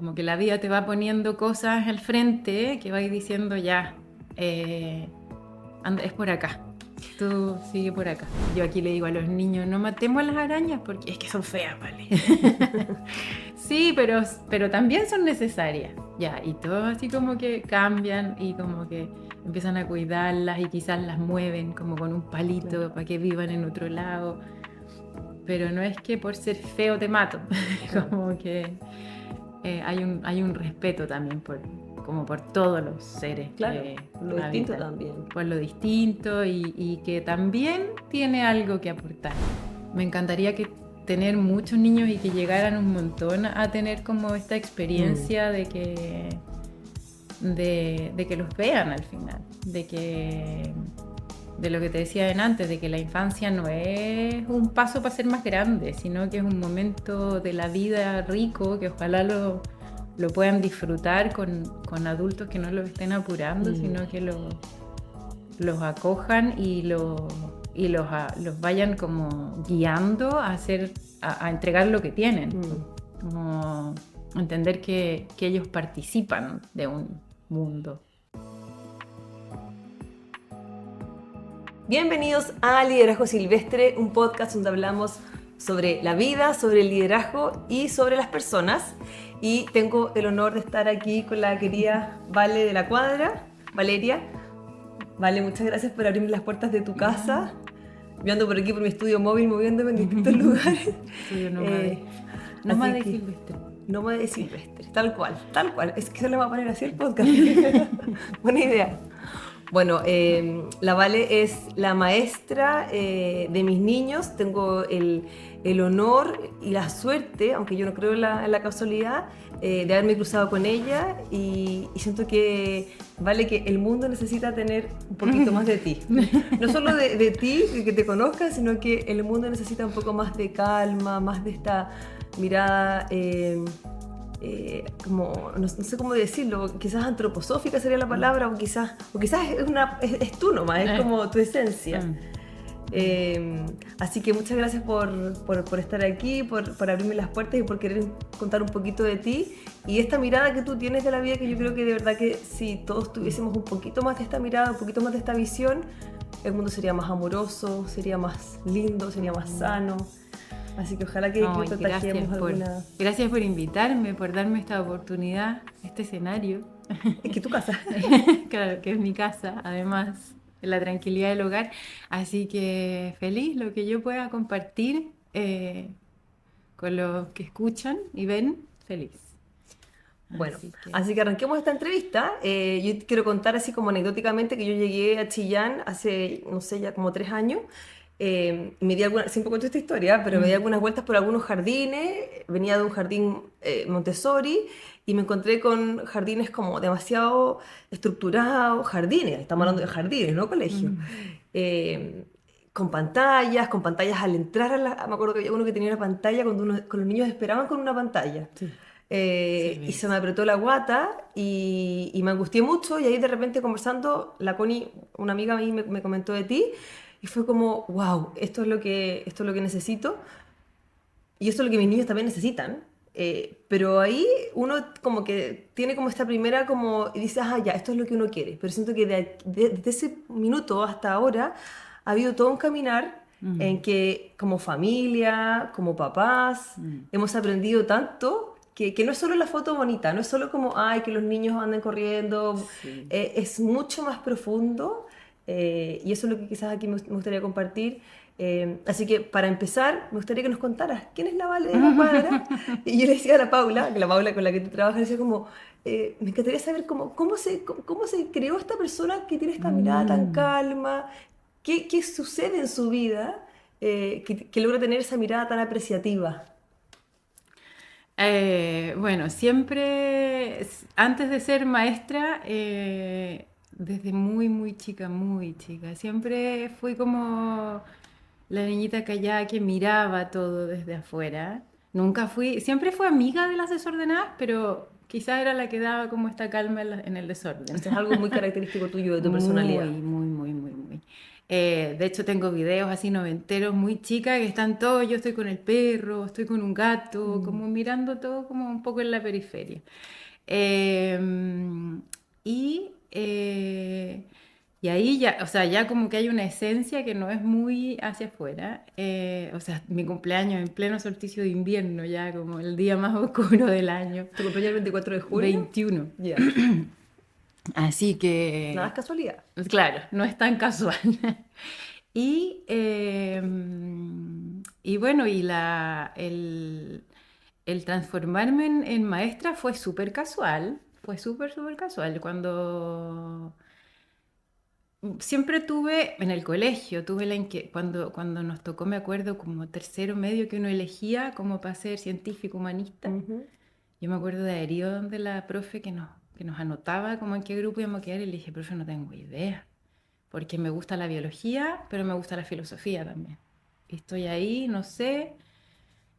como que la vida te va poniendo cosas al frente que vais diciendo ya, anda, es por acá. Tú sigue por acá. Yo aquí le digo a los niños, no matemos a las arañas porque es que son feas, ¿vale? Sí, pero también son necesarias. Ya, y todos así como que cambian y como que empiezan a cuidarlas y quizás las mueven como con un palito para que vivan en otro lado. Pero no es que por ser feo te mato. Como que hay un respeto también como por todos los seres Claro, que lo distinto habitan. también. Por lo distinto y que también tiene algo que aportar. Me encantaría tener muchos niños y que llegaran un montón a tener como esta experiencia de que los vean al final, de lo que te decía antes, de que la infancia no es un paso para ser más grande, sino que es un momento de la vida rico, que ojalá lo puedan disfrutar con adultos que no los estén apurando, sino que los acojan y los vayan como guiando a entregar lo que tienen. Como entender que ellos participan de un mundo. Bienvenidos a Liderazgo Silvestre, un podcast donde hablamos sobre la vida, sobre el liderazgo y sobre las personas. Y tengo el honor de estar aquí con la querida Vale de la Cuadra, Valeria. Vale, muchas gracias por abrirme las puertas de tu casa. Yo ando por aquí por mi estudio móvil moviéndome en distintos lugares. Estudio nómade silvestre. Nómade silvestre, tal cual, tal cual. Es que se le va a poner así el podcast. Buena idea. Bueno, la Vale es la maestra de mis niños. Tengo el honor y la suerte, aunque yo no creo en la casualidad, de haberme cruzado con ella y siento que, Vale, que el mundo necesita tener un poquito más de ti. No solo de ti, de que te conozcas, sino que el mundo necesita un poco más de calma, más de esta mirada... como, no sé cómo decirlo, quizás antroposófica sería la palabra, o quizás es tú nomás, es como tu esencia. Así que muchas gracias por estar aquí, por abrirme las puertas y por querer contar un poquito de ti y esta mirada que tú tienes de la vida, que yo creo que de verdad que si todos tuviésemos un poquito más de esta mirada, un poquito más de esta visión, el mundo sería más amoroso, sería más lindo, sería más sano. Así que ojalá que contagiemos alguna... Gracias por invitarme, por darme esta oportunidad, este escenario. Es que tu casa. Claro, que es mi casa, además, la tranquilidad del hogar. Así que feliz lo que yo pueda compartir con los que escuchan y ven, feliz. Bueno, así que arranquemos esta entrevista. Yo quiero contar así como anecdóticamente que yo llegué a Chillán hace, no sé, ya como 3 años. Siempre cuento esta historia, pero me di algunas vueltas por algunos jardines. Venía de un jardín Montessori y me encontré con jardines como demasiado estructurados. Jardines, estamos hablando de jardines, no colegios. Con pantallas al entrar me acuerdo que había uno que tenía una pantalla cuando con los niños esperaban con una pantalla. Sí. Y se me apretó la guata y me angustié mucho y ahí de repente conversando, la Connie, una amiga a mí me comentó de ti y fue como, wow, esto es lo que necesito y esto es lo que mis niños también necesitan. Pero ahí uno como que tiene como esta primera como y dice, ya, esto es lo que uno quiere. Pero siento que desde ese minuto hasta ahora ha habido todo un caminar en que como familia, como papás, hemos aprendido tanto que no es solo la foto bonita, no es solo como, ay, que los niños anden corriendo, es mucho más profundo y eso es lo que quizás aquí me gustaría compartir. Así que para empezar, me gustaría que nos contaras quién es la Vale de la Cuadra. Y yo le decía a la Paula con la que tú trabajas, decía como, me encantaría saber cómo se creó esta persona que tiene esta mirada tan calma, qué sucede en su vida que logra tener esa mirada tan apreciativa. Bueno, siempre, antes de ser maestra, desde muy chica, siempre fui como la niñita callada que miraba todo desde afuera. Siempre fui amiga de las desordenadas, pero quizás era la que daba como esta calma en el desorden. Esto es algo muy característico tuyo de tu personalidad. Muy. De hecho, tengo videos así noventeros muy chicas que están todos, yo estoy con el perro, estoy con un gato, como mirando todo como un poco en la periferia. Eh, y, eh, y ahí ya, o sea, ya como que hay una esencia que no es muy hacia afuera. O sea, mi cumpleaños en pleno solsticio de invierno, ya como el día más oscuro del año, ¿Tu cumpleaños el 24 de junio? 21. Ya. Así Nada es que, casualidad. claro, no es tan casual. Y, y bueno, el transformarme en maestra fue súper casual, fue súper, súper casual. Cuando siempre tuve, en el colegio, tuve cuando nos tocó, me acuerdo, como tercero medio que uno elegía como para ser científico humanista. Ujú. Yo me acuerdo de haber ido donde la profe que nos anotaba como en qué grupo íbamos a quedar y le dije, profe, no tengo idea, porque me gusta la biología, pero me gusta la filosofía también. Y estoy ahí, no sé,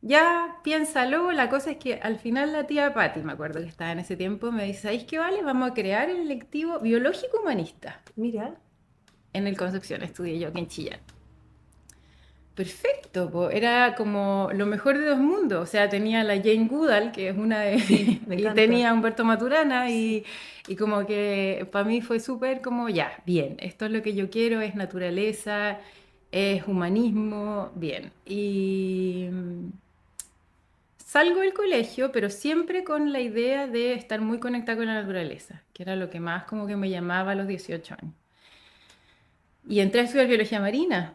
ya piénsalo, la cosa es que al final la tía Patti, me acuerdo que estaba en ese tiempo, me dice, ¿sabéis qué vale? Vamos a crear el electivo biológico humanista. Mira, En el Concepción estudié yo aquí en Chillán. Perfecto, po. Era como lo mejor de dos mundos. O sea, tenía la Jane Goodall, que es una de... sí, me y encanta. tenía a Humberto Maturana y como que para mí fue súper como, ya, bien, esto es lo que yo quiero, es naturaleza, es humanismo, bien. Y salgo del colegio, pero siempre con la idea de estar muy conectada con la naturaleza, que era lo que más como que me llamaba a los 18 años. Y entré a estudiar biología marina.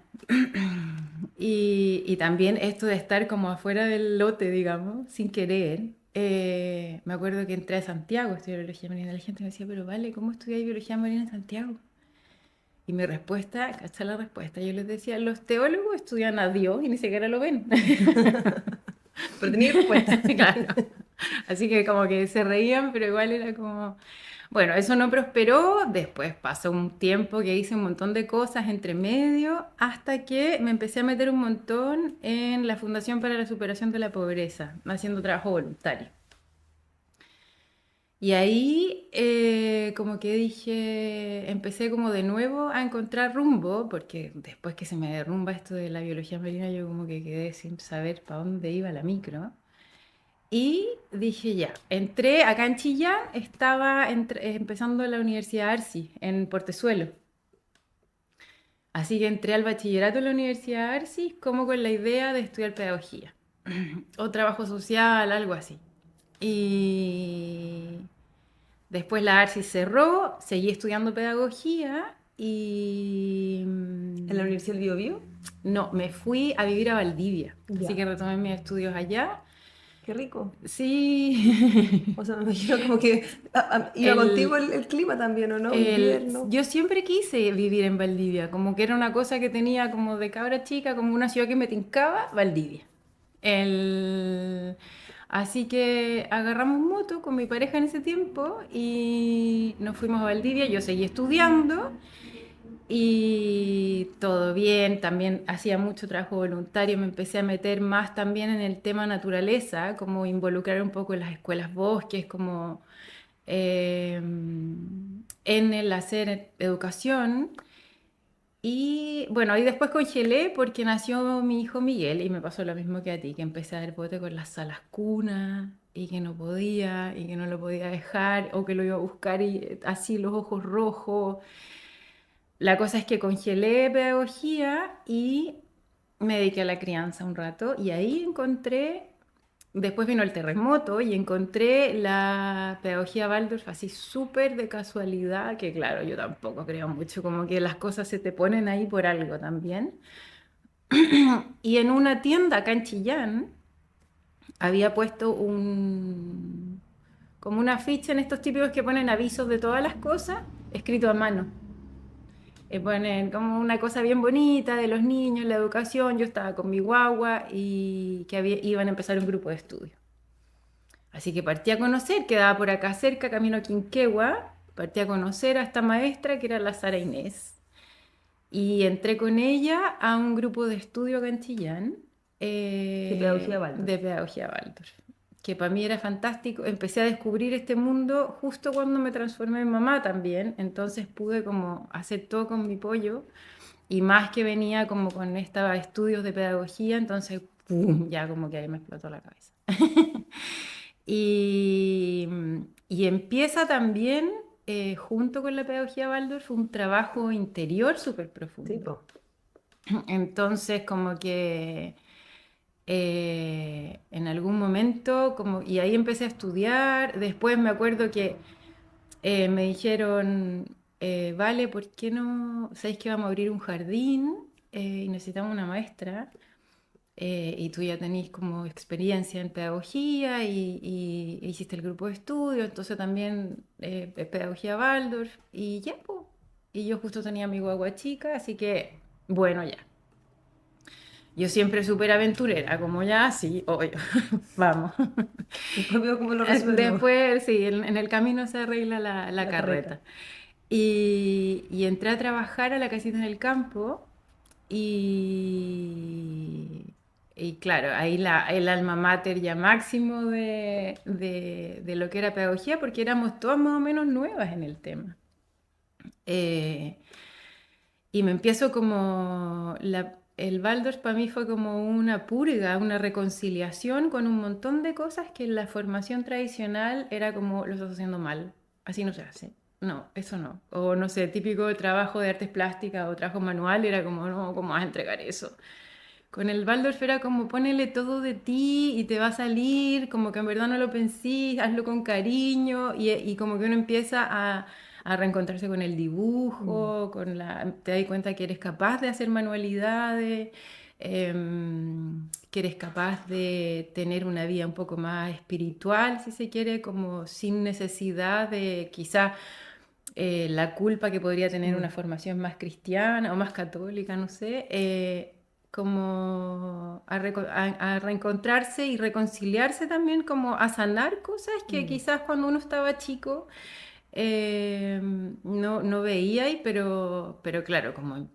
Y también esto de estar como afuera del lote, digamos, sin querer. Me acuerdo que entré a Santiago a estudiar biología marina. La gente me decía, pero vale, ¿cómo estudiáis biología marina en Santiago? Y mi respuesta, ¿cachai la respuesta? Yo les decía, los teólogos estudian a Dios y ni siquiera lo ven. Pero tenía respuesta. Claro. Así que como que se reían, pero igual era como... Bueno, eso no prosperó, después pasó un tiempo que hice un montón de cosas entre medio, hasta que me empecé a meter un montón en la Fundación para la Superación de la Pobreza, haciendo trabajo voluntario. Y ahí como que dije, empecé como de nuevo a encontrar rumbo, porque después que se me derrumba esto de la biología marina, yo como que quedé sin saber para dónde iba la micro. Y dije ya, entré acá en Chillán, estaba empezando la Universidad Arci en Portezuelo. Así que entré al bachillerato en la Universidad Arci como con la idea de estudiar pedagogía o trabajo social, algo así. Y después la Arci cerró, seguí estudiando pedagogía y ¿En la Universidad del Biobío? no, me fui a vivir a Valdivia. Así Ya. que retomé mis estudios allá. Qué rico. Sí. O sea, me imagino como que iba contigo El, el clima también, ¿o no? Invierno. yo siempre quise vivir en Valdivia, como que era una cosa que tenía como de cabra chica, como una ciudad que me tincaba, Valdivia. El, así que agarramos moto con mi pareja en ese tiempo y nos fuimos a Valdivia, yo seguí estudiando y todo bien, también hacía mucho trabajo voluntario, me empecé a meter más también en el tema naturaleza, como involucrar un poco en las escuelas bosques, como en el hacer educación. Y bueno, ahí después congelé porque nació mi hijo Miguel y me pasó lo mismo que a ti, que empecé a dar bote con las salas cunas y que no podía y que no lo podía dejar o que lo iba a buscar y así los ojos rojos. La cosa es que congelé pedagogía y me dediqué a la crianza un rato y ahí encontré, después vino el terremoto y encontré la pedagogía Waldorf así súper de casualidad, que claro, yo tampoco creo mucho, como que las cosas se te ponen ahí por algo también. Y en una tienda acá en Chillán había puesto como una ficha en estos típicos que ponen avisos de todas las cosas, escrito a mano. Ponen como una cosa bien bonita de los niños, la educación. Yo estaba con mi guagua y que iban a empezar un grupo de estudio. Así que partí a conocer, quedaba por acá cerca, camino a Quinquegua, partí a conocer a esta maestra que era la Sara Inés. Y entré con ella a un grupo de estudio acá en Chillán, De pedagogía de Waldorf. pedagogía Waldorf, que para mí era fantástico. Empecé a descubrir este mundo justo cuando me transformé en mamá también, entonces pude como hacer todo con mi pollo y más que venía como con estos estudios de pedagogía, entonces, ¡pum!, ya como que ahí me explotó la cabeza. Y, y empieza también, junto con la pedagogía Waldorf, un trabajo interior súper profundo. Tipo. Entonces, como que en algún momento, como, y ahí empecé a estudiar, después me acuerdo que me dijeron, vale, ¿por qué no? ¿Sabéis que vamos a abrir un jardín y necesitamos una maestra? Y tú ya tenés como experiencia en pedagogía y hiciste el grupo de estudio, entonces también pedagogía Waldorf y ya, pues. Y yo justo tenía mi guagua chica, así que, bueno, ya. Yo siempre súper aventurera, como ya, sí, obvio, vamos. Después veo cómo lo resuelvo. Después, sí, en el camino se arregla la La carreta. carreta. Y entré a trabajar a la casita en el campo y claro, ahí el alma mater ya máximo de lo que era pedagogía, porque éramos todas más o menos nuevas en el tema. Eh, y me empiezo como, el Waldorf para mí fue como una purga, una reconciliación con un montón de cosas que en la formación tradicional era como, lo estás haciendo mal, así no se hace. No, eso no. O no sé, típico trabajo de artes plásticas o trabajo manual era como, no, ¿cómo vas a entregar eso? Con el Waldorf era como ponele todo de ti y te va a salir, como que en verdad no lo pensís, hazlo con cariño y como que uno empieza a reencontrarse con el Mm. dibujo, te das cuenta que eres capaz de hacer manualidades, que eres capaz de tener una vida un poco más espiritual, si se quiere, como sin necesidad de quizá la culpa que podría tener una Mm. formación más cristiana o más católica, no sé, como a reencontrarse y reconciliarse también, como a sanar cosas que Mm. quizás cuando uno estaba chico no veía ahí, pero claro, como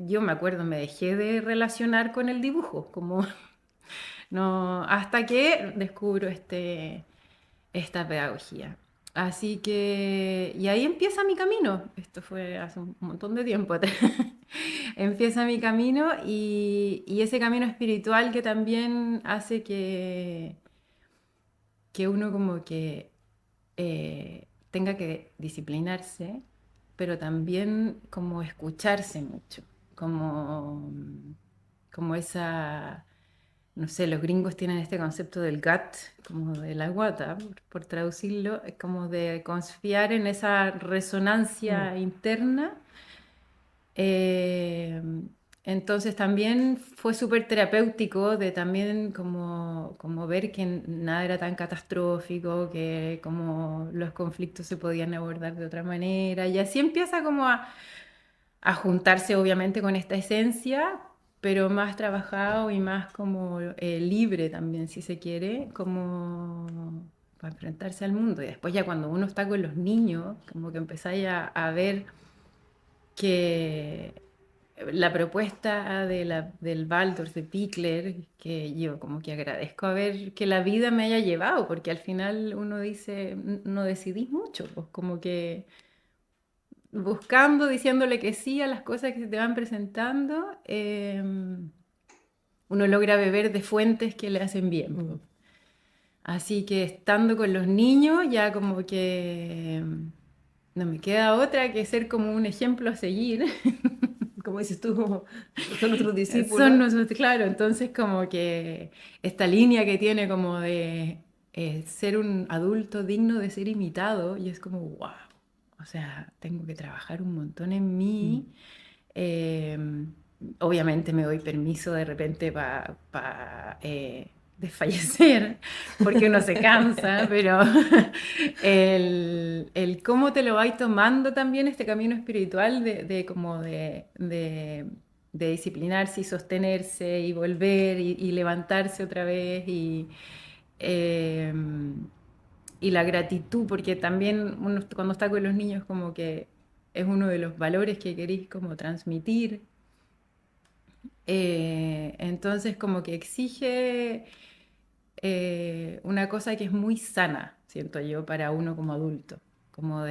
yo me acuerdo, me dejé de relacionar con el dibujo, como no, hasta que descubro esta pedagogía. Así que, y ahí empieza mi camino. Esto fue hace un montón de tiempo atrás. Empieza mi camino y ese camino espiritual que también hace que uno como que tenga que disciplinarse, pero también como escucharse mucho, como esa, no sé, los gringos tienen este concepto del gut, como de la guata, por traducirlo, es como de confiar en esa Mm. resonancia interna. Eh, entonces también fue súper terapéutico de también como ver que nada era tan catastrófico, que como los conflictos se podían abordar de otra manera. Y así empieza como a juntarse obviamente con esta esencia, pero más trabajado y más como libre también, si se quiere, como para enfrentarse al mundo. Y después ya cuando uno está con los niños, como que empezáis a ver que la propuesta del Waldorf, de Pickler, que yo como que agradezco a ver que la vida me haya llevado, porque al final uno dice, no decidís mucho, pues como que buscando, diciéndole que sí a las cosas que se te van presentando, uno logra beber de fuentes que le hacen bien, Mm. pues. Así que estando con los niños, ya como que no me queda otra que ser como un ejemplo a seguir. Como dices tú, son nuestros Son discípulos. nosotros, claro, entonces como que esta línea que tiene como de ser un adulto digno de ser imitado, y es como, wow, o sea, tengo que trabajar un montón en Mm. mí. Eh, Obviamente me doy permiso de repente para desfallecer, porque uno se cansa, pero el cómo te lo vais tomando también este camino espiritual de como de disciplinarse y sostenerse y volver y levantarse otra vez eh, y la gratitud, porque también uno cuando está con los niños como que es uno de los valores que queréis como transmitir. Entonces como que exige una cosa que es muy sana, siento yo, para uno como adulto, como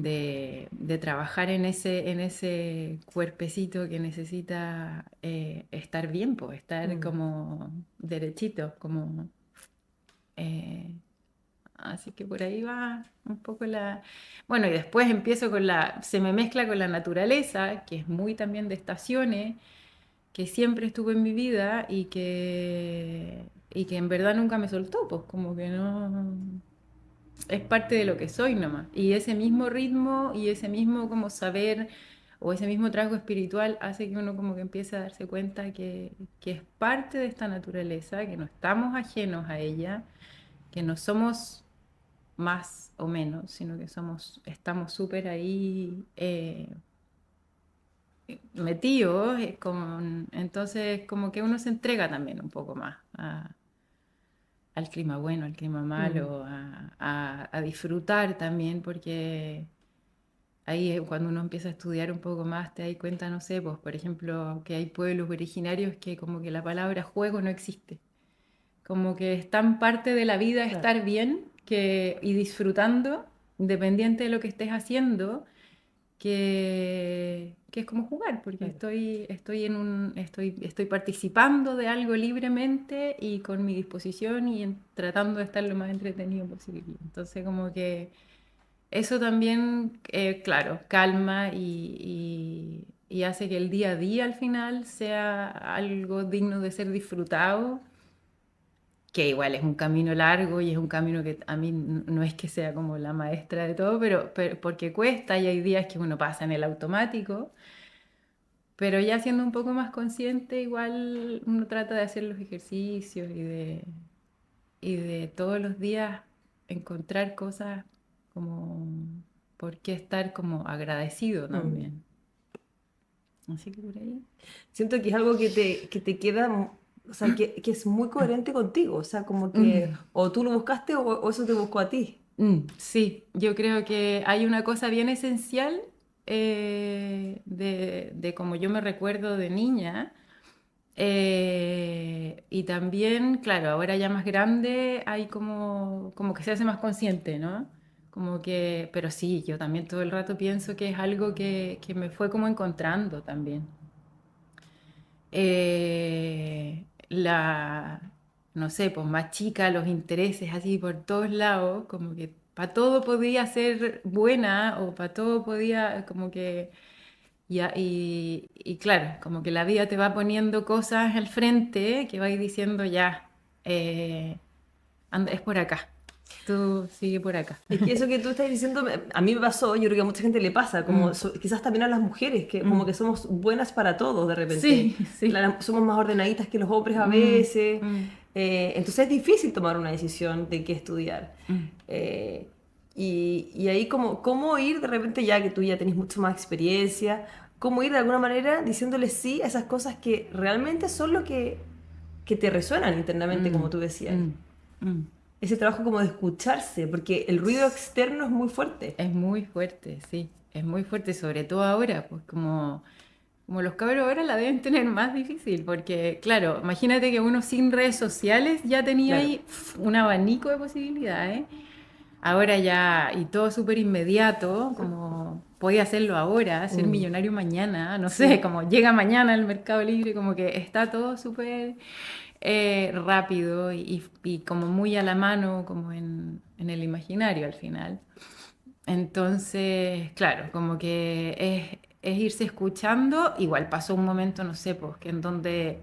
de trabajar en ese cuerpecito que necesita estar bien, pues, estar como derechito, como... así que por ahí va un poco la... Bueno, y después empiezo se me mezcla con la naturaleza, que es muy también de estaciones, que siempre estuvo en mi vida y que en verdad nunca me soltó, pues como que no... Es parte de lo que soy nomás. Y ese mismo ritmo y ese mismo como saber o ese mismo rasgo espiritual hace que uno como que empiece a darse cuenta que es parte de esta naturaleza, que no estamos ajenos a ella, que no somos más o menos, sino que estamos súper ahí metidos, entonces como que uno se entrega también un poco más al clima bueno, al clima malo, a disfrutar también, porque ahí es cuando uno empieza a estudiar un poco más, te das cuenta, no sé, pues por ejemplo, que hay pueblos originarios que como que la palabra juego no existe. Como que es tan parte de la vida Claro. estar bien y disfrutando, independiente de lo que estés haciendo, que es como jugar, porque Claro. estoy participando de algo libremente y con mi disposición y tratando de estar lo más entretenido posible. Entonces como que eso también, claro, calma y hace que el día a día al final sea algo digno de ser disfrutado, que igual es un camino largo y es un camino que a mí no es que sea como la maestra de todo, pero porque cuesta y hay días que uno pasa en el automático, pero ya siendo un poco más consciente, igual uno trata de hacer los ejercicios y de todos los días encontrar cosas como por qué estar como agradecido Mm. también. Así que por ahí. Siento que es algo que te queda, o sea, que es muy coherente contigo, o sea, como que Mm. o tú lo buscaste o eso te buscó a ti. Sí, yo creo que hay una cosa bien esencial de cómo yo me recuerdo de niña. Y también, claro, ahora ya más grande hay como que se hace más consciente, ¿no? Como que, pero sí, yo también todo el rato pienso que es algo que me fue como encontrando también. La, no sé, pues más chica, los intereses así por todos lados, como que para todo podía ser buena o para todo podía como que y claro, como que la vida te va poniendo cosas al frente que vais diciendo ya, es por acá, tú sigue por acá. Es que eso que tú estás diciendo, a mí me pasó, yo creo que a mucha gente le pasa, como Mm, quizás también a las mujeres, que como mm. que somos buenas para todo de repente. Sí, sí. Somos más ordenaditas que los hombres a Mm, veces. mm, Entonces es difícil tomar una decisión de qué estudiar. mm, Eh, y ahí como, cómo ir de repente, ya que tú ya tenés mucho más experiencia, cómo ir de alguna manera diciéndole sí a esas cosas que realmente son lo que te resuenan internamente, como mm, tú decías. mm, mm. Ese trabajo como de escucharse, porque el ruido externo es muy fuerte. Es muy fuerte, sí, es muy fuerte, sobre todo ahora, pues como los cabros ahora la deben tener más difícil, porque claro, imagínate que uno sin redes sociales ya tenía Claro. ahí un abanico de posibilidades. Ahora ya, y todo súper inmediato, como podía hacerlo ahora, ser Mm, millonario mañana, no sé, sí. como llega mañana el Mercado Libre, como que está todo súper rápido y como muy a la mano, como en el imaginario al final. Entonces, claro, como que es irse escuchando, igual pasó un momento, no sé, pues, que en donde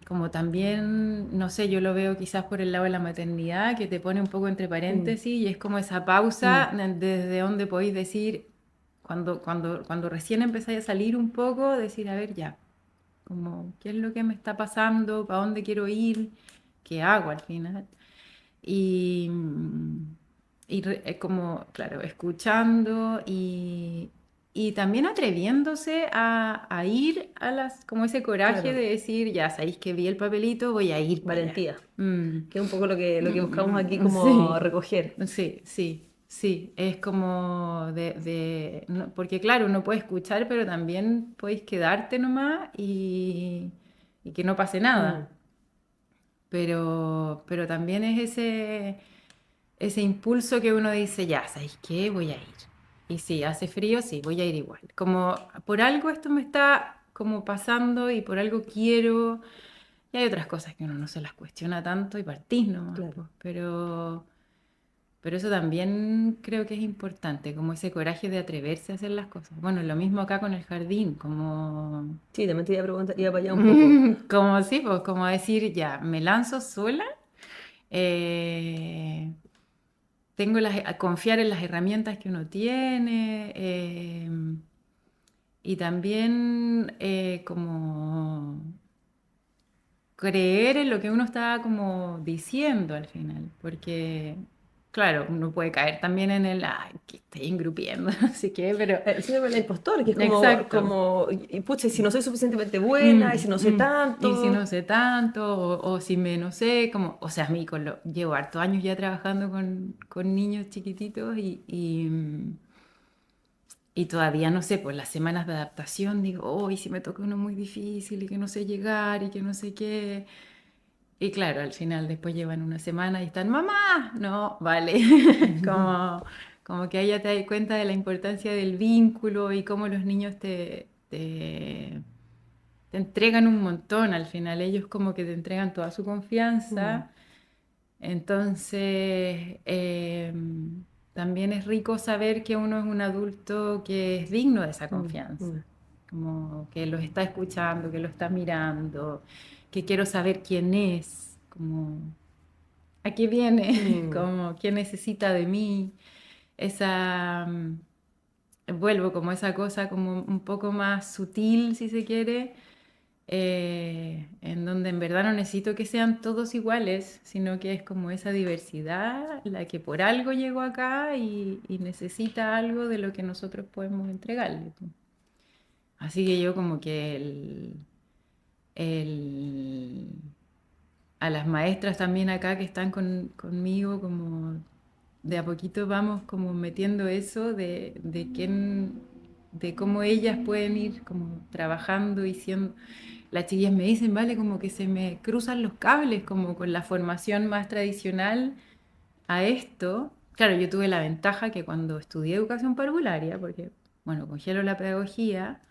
como también, no sé, yo lo veo quizás por el lado de la maternidad, que te pone un poco entre Mm, paréntesis y es como esa mm, pausa desde donde podéis decir, cuando recién empezáis a salir un poco, decir, a ver, ya, como, ¿qué es lo que me está pasando? ¿Para dónde quiero ir? ¿Qué hago al final? Y, como, claro, escuchando y también atreviéndose a ir a como ese coraje de claro. decir, ya sabéis que vi el papelito, voy a ir para allá. Valentía. Mm, Que es un poco lo que buscamos aquí como sí, recoger. sí, sí, sí, es como porque claro, uno puede escuchar, pero también podéis quedarte nomás y que no pase Mm, nada. Pero también es ese impulso que uno dice, ya, ¿sabéis qué? Voy a ir. y sí, hace frío, sí, voy a ir igual. Como por algo esto me está como pasando y por algo quiero. Y hay otras cosas que uno no se las cuestiona tanto y partís nomás, Claro. pues, pero eso también creo que es importante, como ese coraje de atreverse a hacer las cosas. Bueno, lo mismo acá con el jardín, como, Sí, también te iba a preguntar, iba para allá un poco. como sí, pues como decir, ya, me lanzo sola, eh, tengo a confiar en las herramientas que uno tiene, y también como creer en lo que uno está como diciendo al final, porque claro, uno puede caer también en el, ay, que estoy engrupiendo, no sé qué, pero El síndrome del impostor, que es exacto. y pucha, y si no soy suficientemente buena, y si no sé Y si no tanto. sé tanto, o si me no sé, como, o sea, a mí llevo hartos años ya trabajando con niños chiquititos y todavía no sé, pues las semanas de adaptación digo, oh, y si me toca uno muy difícil y que no sé llegar y que no sé qué. Y claro, al final después llevan una semana y están, mamá, no, vale. Como que ahí ya te das cuenta de la importancia del vínculo y cómo los niños te entregan un montón al final. Ellos como que te entregan toda su Mm, confianza. Entonces, también es rico saber que uno es un adulto que es digno de esa mm, confianza. mm, Como que los está escuchando, que lo está mirando, que quiero saber quién es, como a qué viene, mm. como qué necesita de mí. Esa, vuelvo como esa cosa como un poco más sutil, si se quiere, en donde en verdad no necesito que sean todos iguales, sino que es como esa diversidad la que por algo llegó acá y necesita algo de lo que nosotros podemos entregarle. Así que yo como que el- a las maestras también acá que están conmigo, como de a poquito vamos como metiendo eso de cómo ellas pueden ir como trabajando y siendo. Las chiquillas me dicen, vale, como que se me cruzan los cables, como con la formación más tradicional a esto. Claro, yo tuve la ventaja que cuando estudié educación parvularia, porque, bueno, congelo la pedagogía,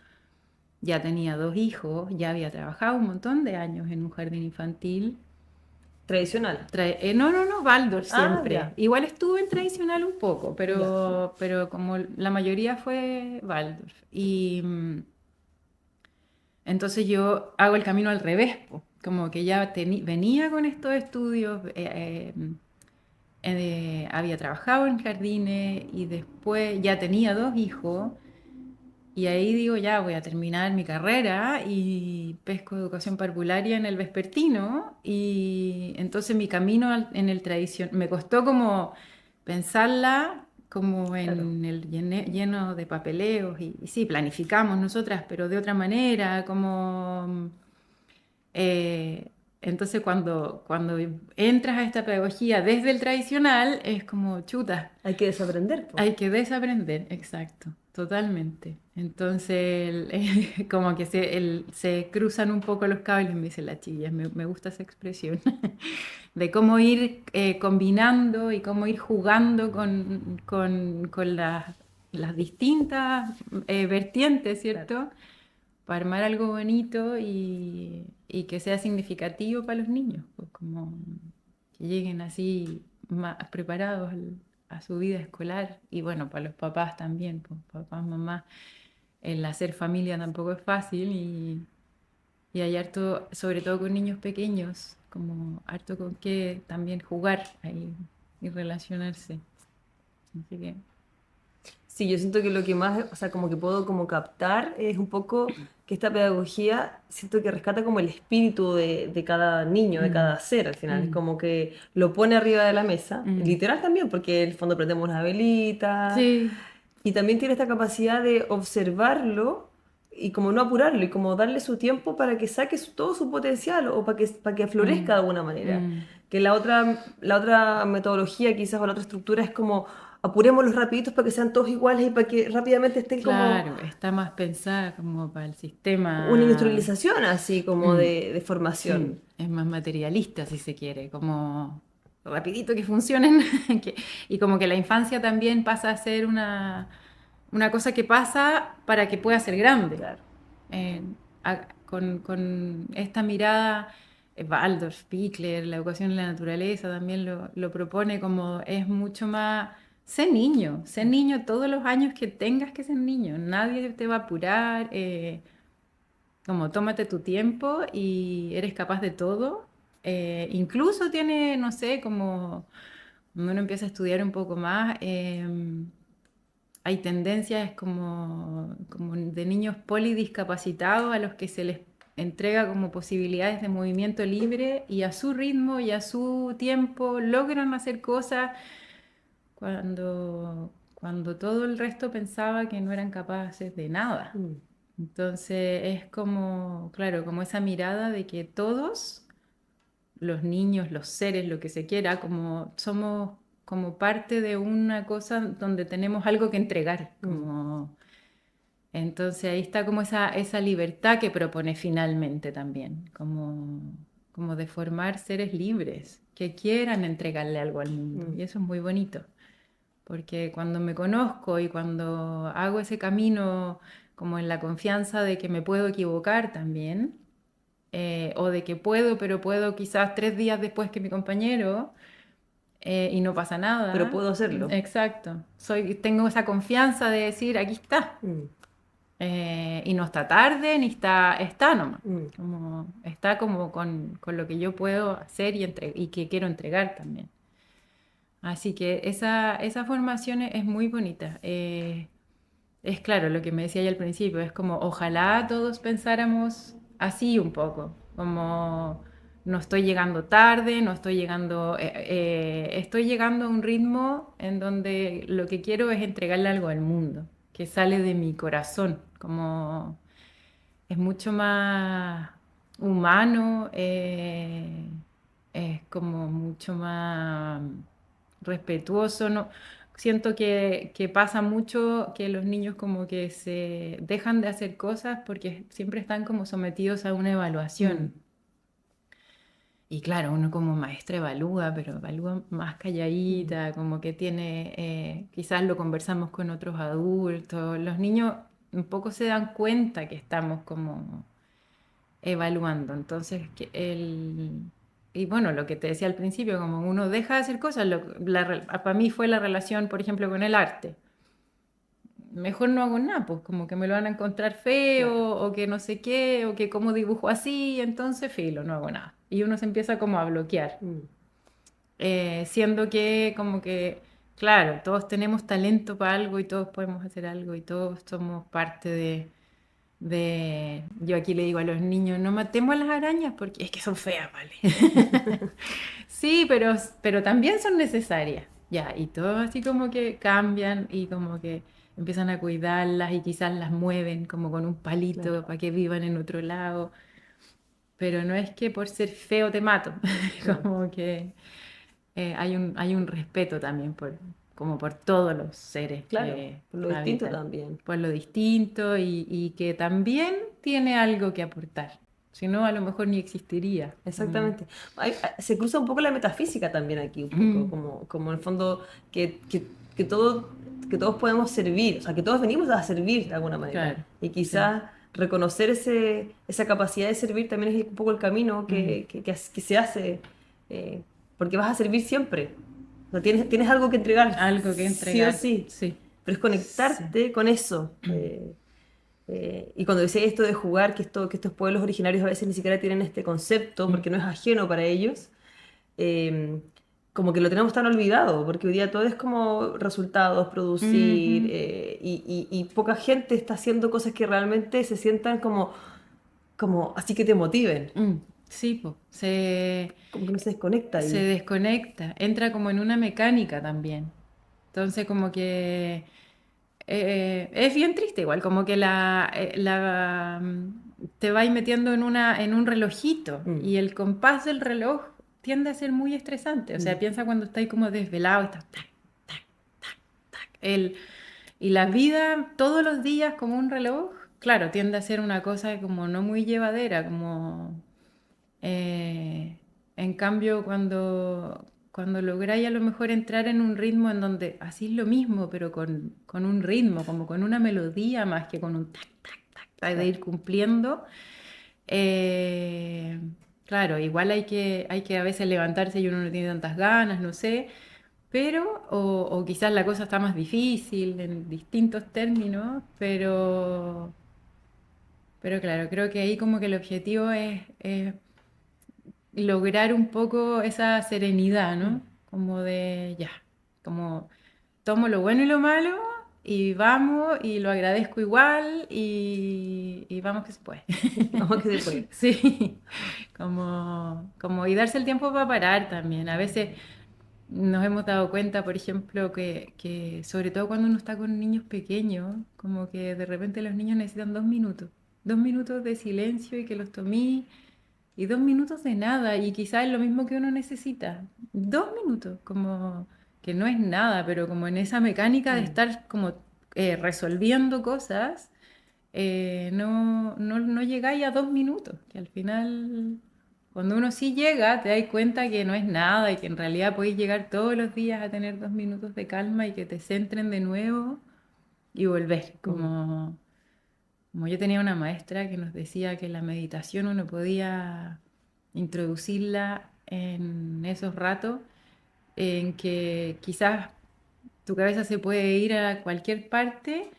ya tenía dos hijos, ya había trabajado un montón de años en un jardín infantil. Tradicional. No, no, no, Waldorf Ah, siempre. ya, Igual estuve en tradicional un poco, ya. pero como la mayoría fue Waldorf. Y entonces yo hago el camino al revés, po. Como que ya venía con estos estudios, había trabajado en jardines y después ya tenía dos hijos. Y ahí digo, ya voy a terminar mi carrera y pesco educación parvularia en el vespertino. Y entonces mi camino en el tradición me costó como pensarla como Claro. en el lleno de papeleos. Y sí, planificamos nosotras, pero de otra manera, como eh, entonces cuando entras a esta pedagogía desde el tradicional, es como chuta. Hay que desaprender, po. Hay que desaprender, exacto, totalmente. Entonces, como que se cruzan un poco los cables, me dicen las chillas, me gusta esa expresión, de cómo ir combinando y cómo ir jugando con las distintas vertientes, Claro. ¿cierto? Para armar algo bonito y que sea significativo para los niños, pues como que lleguen así más preparados a su vida escolar y bueno, para los papás también, pues papás, mamás, el hacer familia tampoco es fácil y hay harto, sobre todo con niños pequeños, como harto con qué también jugar ahí y relacionarse. Así que, Sí, yo siento que lo que más, o sea, como que puedo como captar es un poco que esta pedagogía, siento que rescata como el espíritu de cada niño, de mm, cada ser al final, es mm, como que lo pone arriba de la mesa, mm. literal también, porque en el fondo prendemos una velita, Sí, y también tiene esta capacidad de observarlo y como no apurarlo y como darle su tiempo para que saque todo su potencial o para que florezca mm, de alguna manera. mm. Que la otra metodología quizás o la otra estructura es como apurémoslos rapiditos para que sean todos iguales y para que rápidamente estén como Claro, está más pensada como para el una sistema, industrialización así como mm, de formación. es más materialista si se quiere, como rapidito que funcionen, y como que la infancia también pasa a ser una, una cosa que pasa para que pueda ser grande. Claro. Con esta mirada, Waldorf, Pichler, la educación en la naturaleza también lo propone como es mucho más, sé niño todos los años que tengas que ser niño, nadie te va a apurar, como tómate tu tiempo y eres capaz de todo. Incluso tiene, no sé, como cuando uno empieza a estudiar un poco más, hay tendencias como de niños polidiscapacitados a los que se les entrega como posibilidades de movimiento libre y a su ritmo y a su tiempo logran hacer cosas cuando todo el resto pensaba que no eran capaces de nada. Entonces es como, claro, como esa mirada de que todos, los niños, los seres, lo que se quiera, como somos como parte de una cosa donde tenemos algo que entregar, como... Entonces ahí está como esa libertad que propone finalmente también, como de formar seres libres, que quieran entregarle algo al mundo. Y eso es muy bonito, porque cuando me conozco y cuando hago ese camino como en la confianza de que me puedo equivocar también, o de que puedo, pero puedo quizás 3 días después que mi compañero, y no pasa Pero nada. puedo hacerlo. Exacto. Tengo esa confianza de decir, aquí está. Mm. Y no está tarde, ni está nomás. Mm. Está como con lo que yo puedo hacer y que quiero entregar también. Así que esa formación es muy bonita. Es claro, lo que me decía ya al principio, es como ojalá todos pensáramos así un poco, como no estoy llegando tarde, no estoy llegando, estoy llegando a un ritmo en donde lo que quiero es entregarle algo al mundo, que sale de mi corazón, como es mucho más humano, es como mucho más respetuoso, ¿no? Siento que pasa mucho que los niños como que se dejan de hacer cosas porque siempre están como sometidos a una evaluación. Y claro, uno como maestra evalúa, pero evalúa más calladita, como que tiene, quizás lo conversamos con otros adultos. Los niños un poco se dan cuenta que estamos como evaluando. Entonces, y bueno, lo que te decía al principio, como uno deja de hacer cosas, para mí fue la relación, por ejemplo, con el arte. Mejor no hago nada, pues como que me lo van a encontrar feo, Claro. o que no sé qué, o que como dibujo así, entonces filo, no hago nada. Y uno se empieza como a bloquear. Siendo que como que, claro, todos tenemos talento para algo y todos podemos hacer algo y todos somos parte yo aquí le digo a los niños, no matemos a las arañas porque es que son feas, ¿vale? Sí, pero también son necesarias. Ya, y todos así como que cambian y como que empiezan a cuidarlas y quizás las mueven como con un palito Claro. para que vivan en otro lado. Pero no es que por ser feo te mato, como que hay un respeto también como por todos los seres Claro, que por lo distinto habitan, también. por lo distinto y que también tiene algo que aportar. Si no, a lo mejor ni existiría. Exactamente. Se cruza un poco la metafísica también aquí, un poco, Mm, como en el fondo que, todo, que todos podemos servir, o sea, que todos venimos a servir de alguna manera. claro, Y sí. quizás reconocer esa capacidad de servir también es un poco el camino Mm, que se hace, eh, porque vas a servir siempre. O sea, tienes algo que entregar, algo que sí o entregar, sí, sí. pero es Sí. conectarte con eso. Y cuando decía esto de jugar, que estos pueblos originarios a veces ni siquiera tienen este concepto Mm, porque no es ajeno para ellos, eh, como que lo tenemos tan olvidado, porque hoy día todo es como resultados, producir, ujú, y poca gente está haciendo cosas que realmente se sientan como así que te motiven, mm. Sí, po. como que no se desconecta Se ahí. desconecta, entra como en una mecánica también. Entonces como que es bien triste igual, como que te vais metiendo en un relojito Mm, y el compás del reloj tiende a ser muy estresante. O sea, mm, piensa cuando estáis como desvelado y estás tac, tac, tac, tac. Y la vida todos los días como un reloj, claro, tiende a ser una cosa como no muy llevadera, como... eh, en cambio, cuando lográis a lo mejor entrar en un ritmo en donde hacís lo mismo, pero con un ritmo, como con una melodía más que con un tac, tac, tac, tac, de ir cumpliendo. eh, claro, igual hay que a veces levantarse y uno no tiene tantas ganas, no sé, pero, o quizás la cosa está más difícil en distintos términos, pero claro, creo que ahí como que el objetivo es lograr un poco esa serenidad, ¿no? Como de, ya, como tomo lo bueno y lo malo y vamos y lo agradezco igual y vamos que se puede. Vamos que se puede. Sí, como y darse el tiempo para parar también. A veces nos hemos dado cuenta, por ejemplo, que sobre todo cuando uno está con niños pequeños, como que de repente los niños necesitan 2 minutos de silencio y que los tomé y 2 minutos de nada, y quizás es lo mismo que uno necesita. 2 minutos, como que no es nada, pero como en esa mecánica de estar como resolviendo cosas, no llegáis a 2 minutos, que al final, cuando uno sí llega, te das cuenta que no es nada y que en realidad podéis llegar todos los días a tener 2 minutos de calma y que te centren de nuevo y volver, como yo tenía una maestra que nos decía que la meditación uno podía introducirla en esos ratos en que quizás tu cabeza se puede ir a cualquier parte,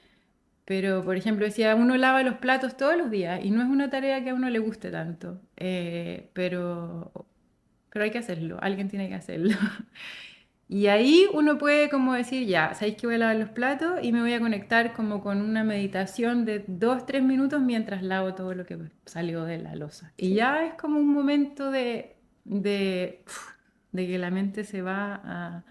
pero por ejemplo decía, uno lava los platos todos los días y no es una tarea que a uno le guste tanto, pero hay que hacerlo, alguien tiene que hacerlo. Y ahí uno puede como decir, ya, sabéis que voy a lavar los platos y me voy a conectar como con una meditación de 2, 3 minutos mientras lavo todo lo que salió de la loza. Y Sí. ya es como un momento de que la mente se va,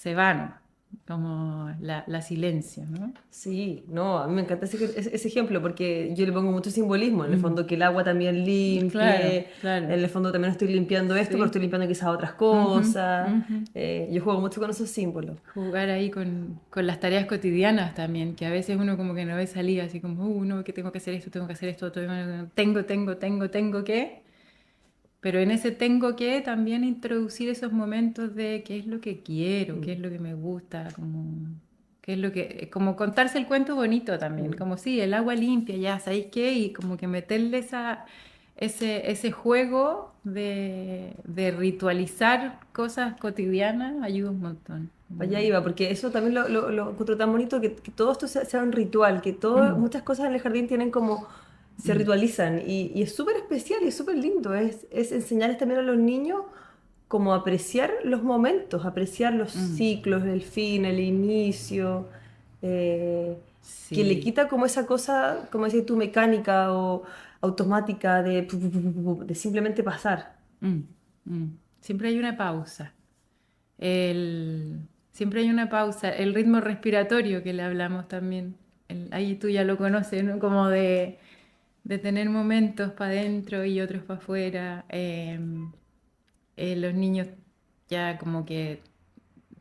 ¿no? Como la silencio, ¿no? Sí, no, a mí me encanta ese ejemplo porque yo le pongo mucho simbolismo, en el Mm. fondo que el agua también Claro, limpie, claro. en el fondo también estoy limpiando esto, pero Sí. estoy limpiando quizás otras Ujú, cosas. ujú. Yo juego mucho con esos símbolos. Jugar ahí con las tareas cotidianas también, que a veces uno como que no ve salida, así como, no, que tengo que hacer esto, tengo que, pero en ese tengo que también introducir esos momentos de qué es lo que quiero, qué Mm, es lo que me gusta, qué es lo que, como contarse el cuento bonito también, mm. como sí, el agua limpia, ya, ¿sabéis qué? Y como que meterle ese juego de ritualizar cosas cotidianas ayuda un montón. Allá iba, porque eso también lo encuentro tan bonito, que todo esto sea un ritual, que Mm, muchas cosas en el jardín tienen como, se mm, ritualizan y es súper especial y es súper lindo, es enseñarles también a los niños como apreciar los momentos, apreciar los mm. ciclos, el fin, el inicio, eh, que le Sí. quita como esa cosa, como decías tú, mecánica o automática de, de simplemente pasar. Mm, Siempre hay una pausa. Siempre hay una pausa. El ritmo respiratorio que le hablamos también. Ahí tú ya lo conoces, ¿no? Como de tener momentos para adentro y otros para afuera. Los niños ya como que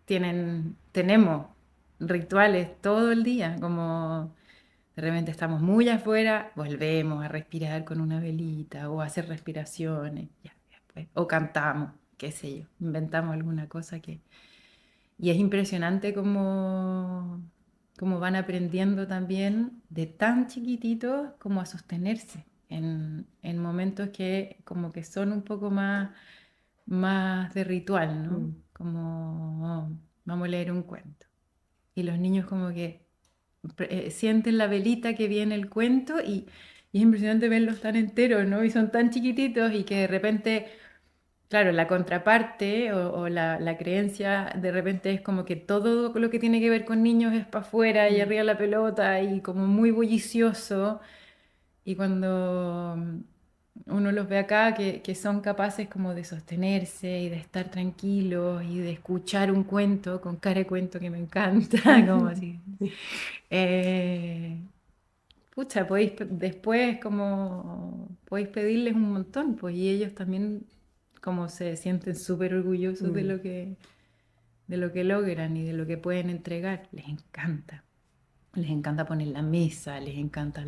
tenemos rituales todo el día, como de repente estamos muy afuera, volvemos a respirar con una velita o a hacer respiraciones, ya, después, o cantamos, qué sé yo, inventamos alguna cosa que... Y es impresionante cómo van aprendiendo también de tan chiquititos como a sostenerse en momentos que como que son un poco más de ritual, ¿no? Mm. Como, oh, vamos a leer un cuento. Y los niños como que sienten la velita que viene el cuento y es impresionante verlos tan enteros, ¿no? Y son tan chiquititos y que de repente, claro, la contraparte o la creencia de repente es como que todo lo que tiene que ver con niños es para afuera y Mm. arriba la pelota y como muy bullicioso. Y cuando uno los ve acá, que son capaces como de sostenerse y de estar tranquilos y de escuchar un cuento con cara de cuento que me encanta, como así. Eh, Pucha, después como podéis pedirles un montón, pues, y ellos también como se sienten súper orgullosos de Mm. lo que logran y de lo que pueden entregar. Les encanta. Les encanta poner la mesa, les encanta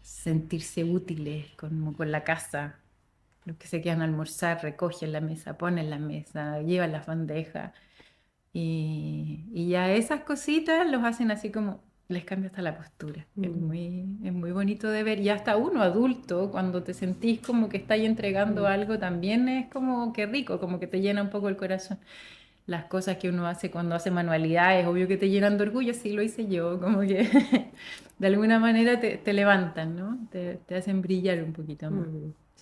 sentirse útiles con la casa. los que se quedan a almorzar recogen la mesa, ponen la mesa, llevan las bandejas. Y ya esas cositas los hacen así como, les cambia hasta la postura. Es muy bonito de ver. Y hasta uno adulto, cuando te sentís como que estáis entregando algo, también es como que rico, como que te llena un poco el corazón. Las cosas que uno hace cuando hace manualidades, obvio que te llenan de orgullo, sí lo hice yo, como que de alguna manera te levantan, ¿no? Te hacen brillar un poquito más.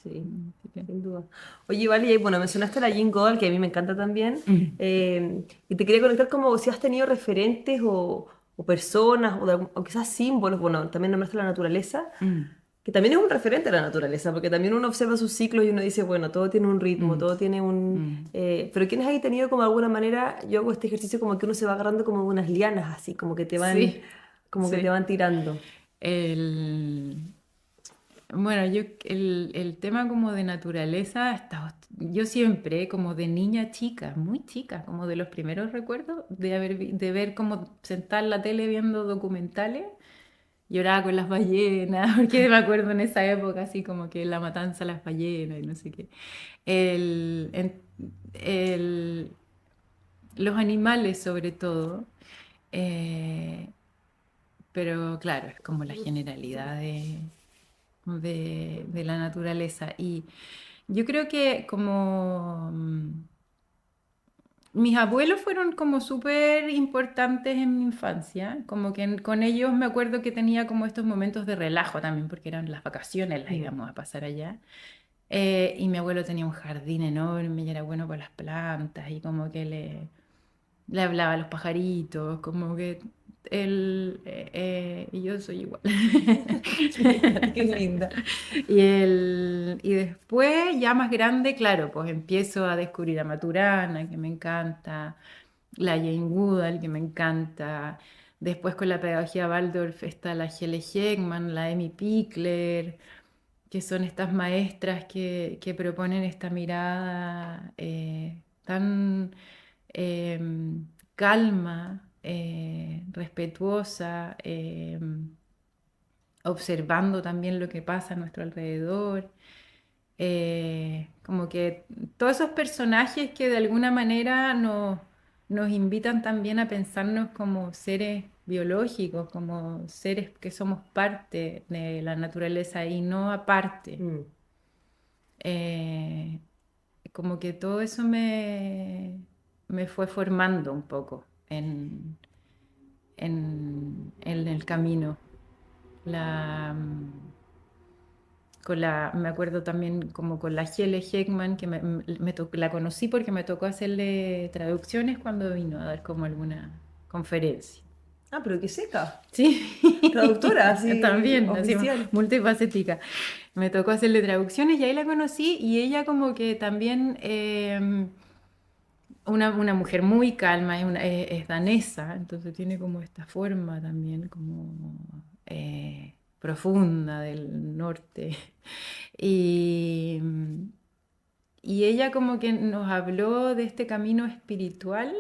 Sí, Así que- sin duda. Oye, vale, y bueno, mencionaste a la Jane Goodall, que a mí me encanta también, Mm. y te quería conectar como si has tenido referentes o personas o quizás símbolos, bueno, también nombraste la naturaleza, Mm. que también es un referente a la naturaleza, porque también uno observa sus ciclos y uno dice, bueno, todo tiene un ritmo, Mm. todo tiene un... Mm. pero ¿quiénes hay tenido como de alguna manera, yo hago este ejercicio como que uno se va agarrando como de unas lianas, así, Sí, como que te sí. van tirando? El, bueno, el tema como de naturaleza, yo siempre, como de niña chica, muy chica, como de los primeros recuerdos de ver como sentar la tele viendo documentales, lloraba con las ballenas, porque me acuerdo en esa época así como que la matanza de las ballenas y no sé qué. El, en- el- los animales sobre todo, eh, pero claro, es como la generalidad de la naturaleza. Y yo creo que como mis abuelos fueron como súper importantes en mi infancia, como que con ellos me acuerdo que tenía como estos momentos de relajo también, porque eran las vacaciones, las Mm. íbamos a pasar allá. Y mi abuelo tenía un jardín enorme y era bueno con las plantas y como que le hablaba a los pajaritos, como que y yo soy igual. Qué linda. Y después, ya más grande, claro, pues empiezo a descubrir a Maturana, que me encanta, la Jane Goodall, que me encanta. Después con la pedagogía Waldorf está la Helle Heckman, la Amy Pickler, que son estas maestras que proponen esta mirada tan calma, respetuosa, observando también lo que pasa a nuestro alrededor. Como que todos esos personajes que de alguna manera nos invitan también a pensarnos como seres biológicos, como seres que somos parte de la naturaleza y no aparte. Mm. Eh, Como que todo eso me fue formando un poco en el camino. La, me acuerdo también como con la Helle Heckman, que la conocí porque me tocó hacerle traducciones cuando vino a dar como alguna conferencia. Ah, pero qué seca. Sí, Traductora, así, también, así oficial. multifacética. Me tocó hacerle traducciones y ahí la conocí y ella como que también, una mujer muy calma, es danesa, entonces tiene como esta forma también como profunda del norte. Y, y ella como que nos habló de este camino espiritual,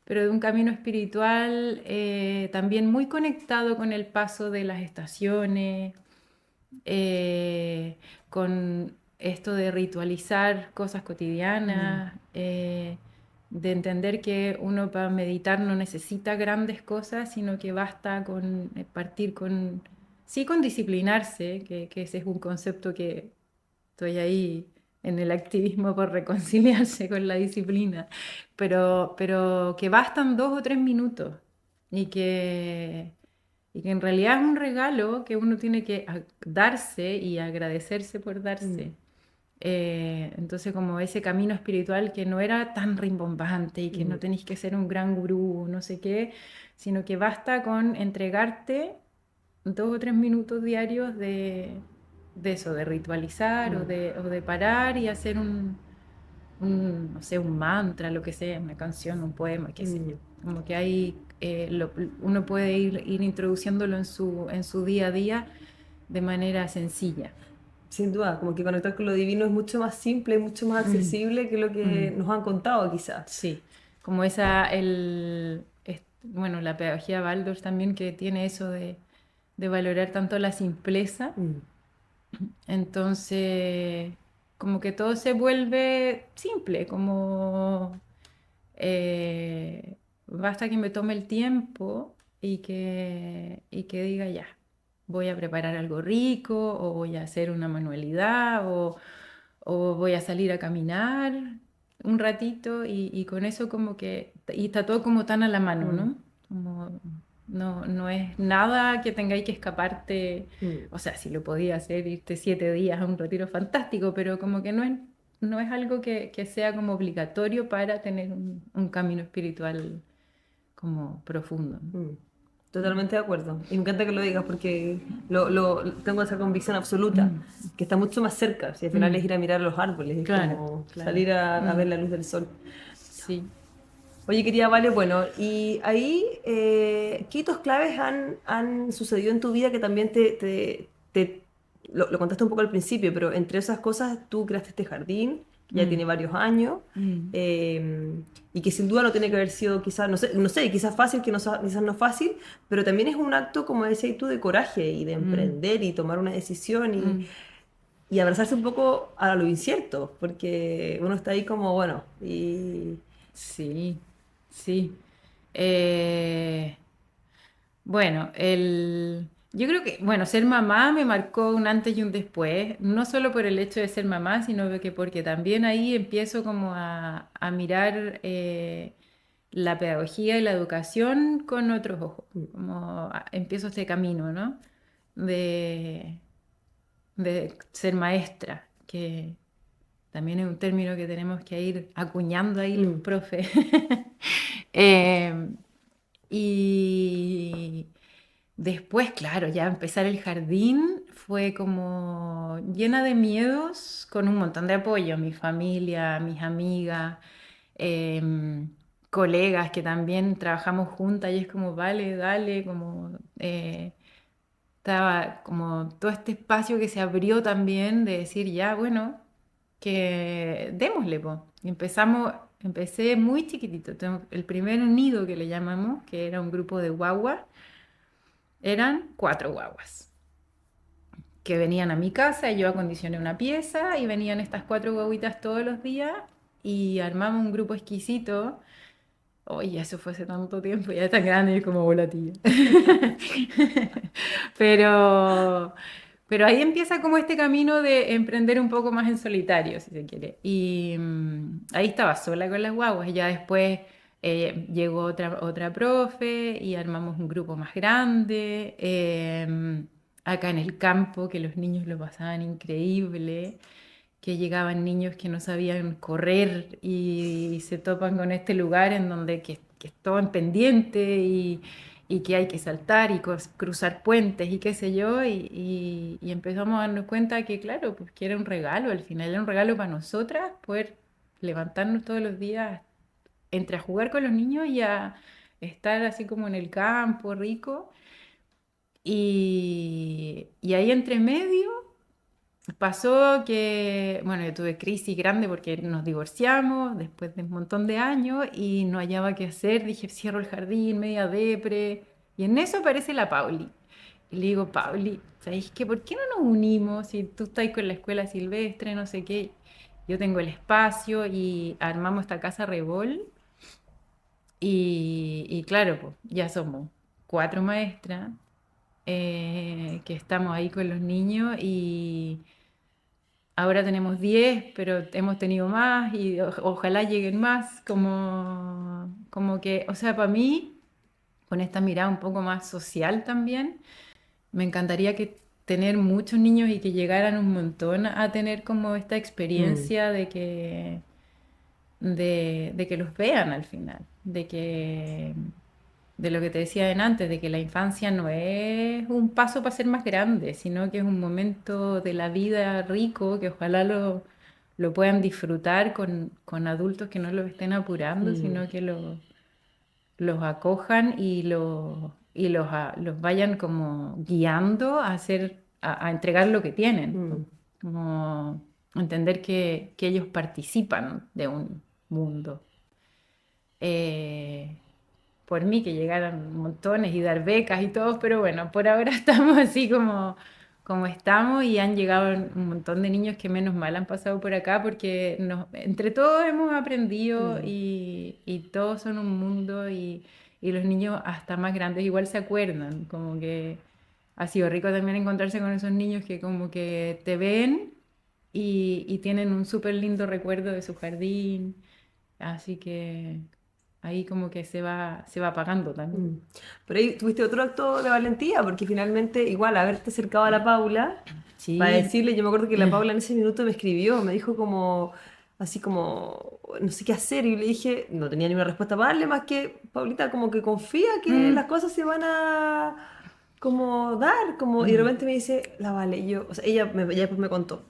pero de un camino espiritual también muy conectado con el paso de las estaciones, con esto de ritualizar cosas Mm. cotidianas, de entender que uno para meditar no necesita grandes cosas, sino que basta con partir con, sí, con disciplinarse, que ese es un concepto que estoy ahí en el activismo por reconciliarse con la disciplina, pero que bastan 2 o 3 minutos y y que en realidad es un regalo que uno tiene que darse y agradecerse por Mm. darse. Entonces como ese camino espiritual que no era tan rimbombante y que no Mm. tenéis que ser un gran gurú, no sé qué, sino que basta con entregarte 2 o 3 minutos diarios de eso, de ritualizar Mm. o de parar y hacer no sé, un mantra, lo que sea, una canción, un poema, qué sé yo. Mm. Como que hay, uno puede ir introduciéndolo en su día a día de manera sencilla. Sin duda, como que conectar con lo divino es mucho más simple, mucho más Mm, accesible que lo que mm, nos han contado quizás. sí, como bueno, la pedagogía Waldorf también que tiene eso de valorar tanto la simpleza. Mm. Entonces, como que todo se vuelve simple, como basta que me tome el tiempo y que diga ya, voy a preparar algo rico o voy a hacer una manualidad o voy a salir a caminar un ratito y con eso como que, y está todo como tan a la mano, Mm, ¿no? Como, no es nada que tengáis que escaparte, mm. o sea, si lo podía hacer, irte 7 días a un retiro fantástico, pero como que no es algo que sea como obligatorio para tener un camino espiritual como profundo, ¿no? Mm, Totalmente de acuerdo. Y me encanta que lo digas porque tengo esa convicción absoluta, Mm, que está mucho más cerca. Si al final es mm, ir a mirar los árboles, es claro, como claro. salir a ver Mm, la luz del sol. sí. Oye, querida Vale, bueno, y ahí, ¿qué hitos claves han sucedido en tu vida que también lo contaste un poco al principio, pero entre esas cosas tú creaste este jardín, que ya Mm, tiene varios años, mm, y que sin duda no tiene que haber sido quizás, no sé, quizás fácil, quizás no fácil, pero también es un acto, como decías tú, de coraje y de mm, emprender y tomar una decisión mm. y abrazarse un poco a lo incierto, porque uno está ahí como, bueno, y... Sí, sí. Eh, bueno, yo creo que, bueno, ser mamá me marcó un antes y un después, no solo por el hecho de ser mamá, sino que porque también ahí empiezo como a mirar la pedagogía y la educación con otros ojos, como empiezo este camino, ¿no? De, de ser maestra, que también es un término que tenemos que ir acuñando ahí los mm, profes. Eh, y después, claro, ya empezar el jardín fue como llena de miedos, con un montón de apoyo, mi familia, mis amigas, em, colegas que también trabajamos juntas y es como, vale, dale, como estaba como todo este espacio que se abrió también de decir, ya, bueno, que démosle, po. Y empecé muy chiquitito. El primer nido que le llamamos, que era un grupo de guaguas, eran 4 guaguas que venían a mi casa y yo acondicioné una pieza y venían estas 4 guaguitas todos los días y armamos un grupo exquisito. Oye, eso fue hace tanto tiempo, ya es tan grande y es como volatilla. Pero, pero ahí empieza como este camino de emprender un poco más en solitario, si se quiere. Y ahí estaba sola con las guaguas. Y ya después llegó otra profe y armamos un grupo más grande. Acá en el campo, que los niños lo pasaban increíble, que llegaban niños que no sabían correr y se topan con este lugar en donde que es todo en pendiente y que hay que saltar y cruzar puentes y qué sé yo, y empezamos a darnos cuenta que, claro, pues que era un regalo, al final era un regalo para nosotras poder levantarnos todos los días entre a jugar con los niños y a estar así como en el campo rico. Y ahí entre medio pasó que, bueno, yo tuve crisis grande porque nos divorciamos después de un montón de años y no hallaba qué hacer. Dije, cierro el jardín, media depre. Y en eso aparece la Pauli. Y le digo, Pauli, ¿sabéis qué? ¿Por qué no nos unimos? Si tú estás con la escuela silvestre, no sé qué. Yo tengo el espacio y armamos esta casa Rebol. Y claro, pues ya somos 4 maestras que estamos ahí con los niños y ahora tenemos 10, pero hemos tenido más y ojalá lleguen más, como que, o sea, para mí, con esta mirada un poco más social también, me encantaría que tener muchos niños y que llegaran un montón a tener como esta mm, experiencia de que los vean al final, de lo que te decía en antes, de que la infancia no es un paso para ser más grande, sino que es un momento de la vida rico, que ojalá lo puedan disfrutar con adultos que no los estén apurando, mm, sino que los acojan y los vayan como guiando a hacer, a entregar lo que tienen, mm. como entender que ellos participan de un mundo. Eh, por mí que llegaran montones y dar becas y todo, pero bueno, por ahora estamos así como como estamos y han llegado un montón de niños que menos mal han pasado por acá porque entre todos hemos aprendido Mm. y todos son un mundo y los niños hasta más grandes igual se acuerdan, como que ha sido rico también encontrarse con esos niños que como que te ven y tienen un súper lindo recuerdo de su jardín, así que ahí como que se va apagando también. Mm. Pero ahí tuviste otro acto de valentía, porque finalmente, igual, haberte acercado a la Paula para Sí. decirle, yo me acuerdo que la Paula en ese minuto me escribió, me dijo como, así como, no sé qué hacer, y le dije, no tenía ni una respuesta para darle, más que, Paulita, como que confía que Mm, las cosas se van a, como, dar, como, y de mm, repente me dice, la Vale, y yo, o sea, ella después me contó.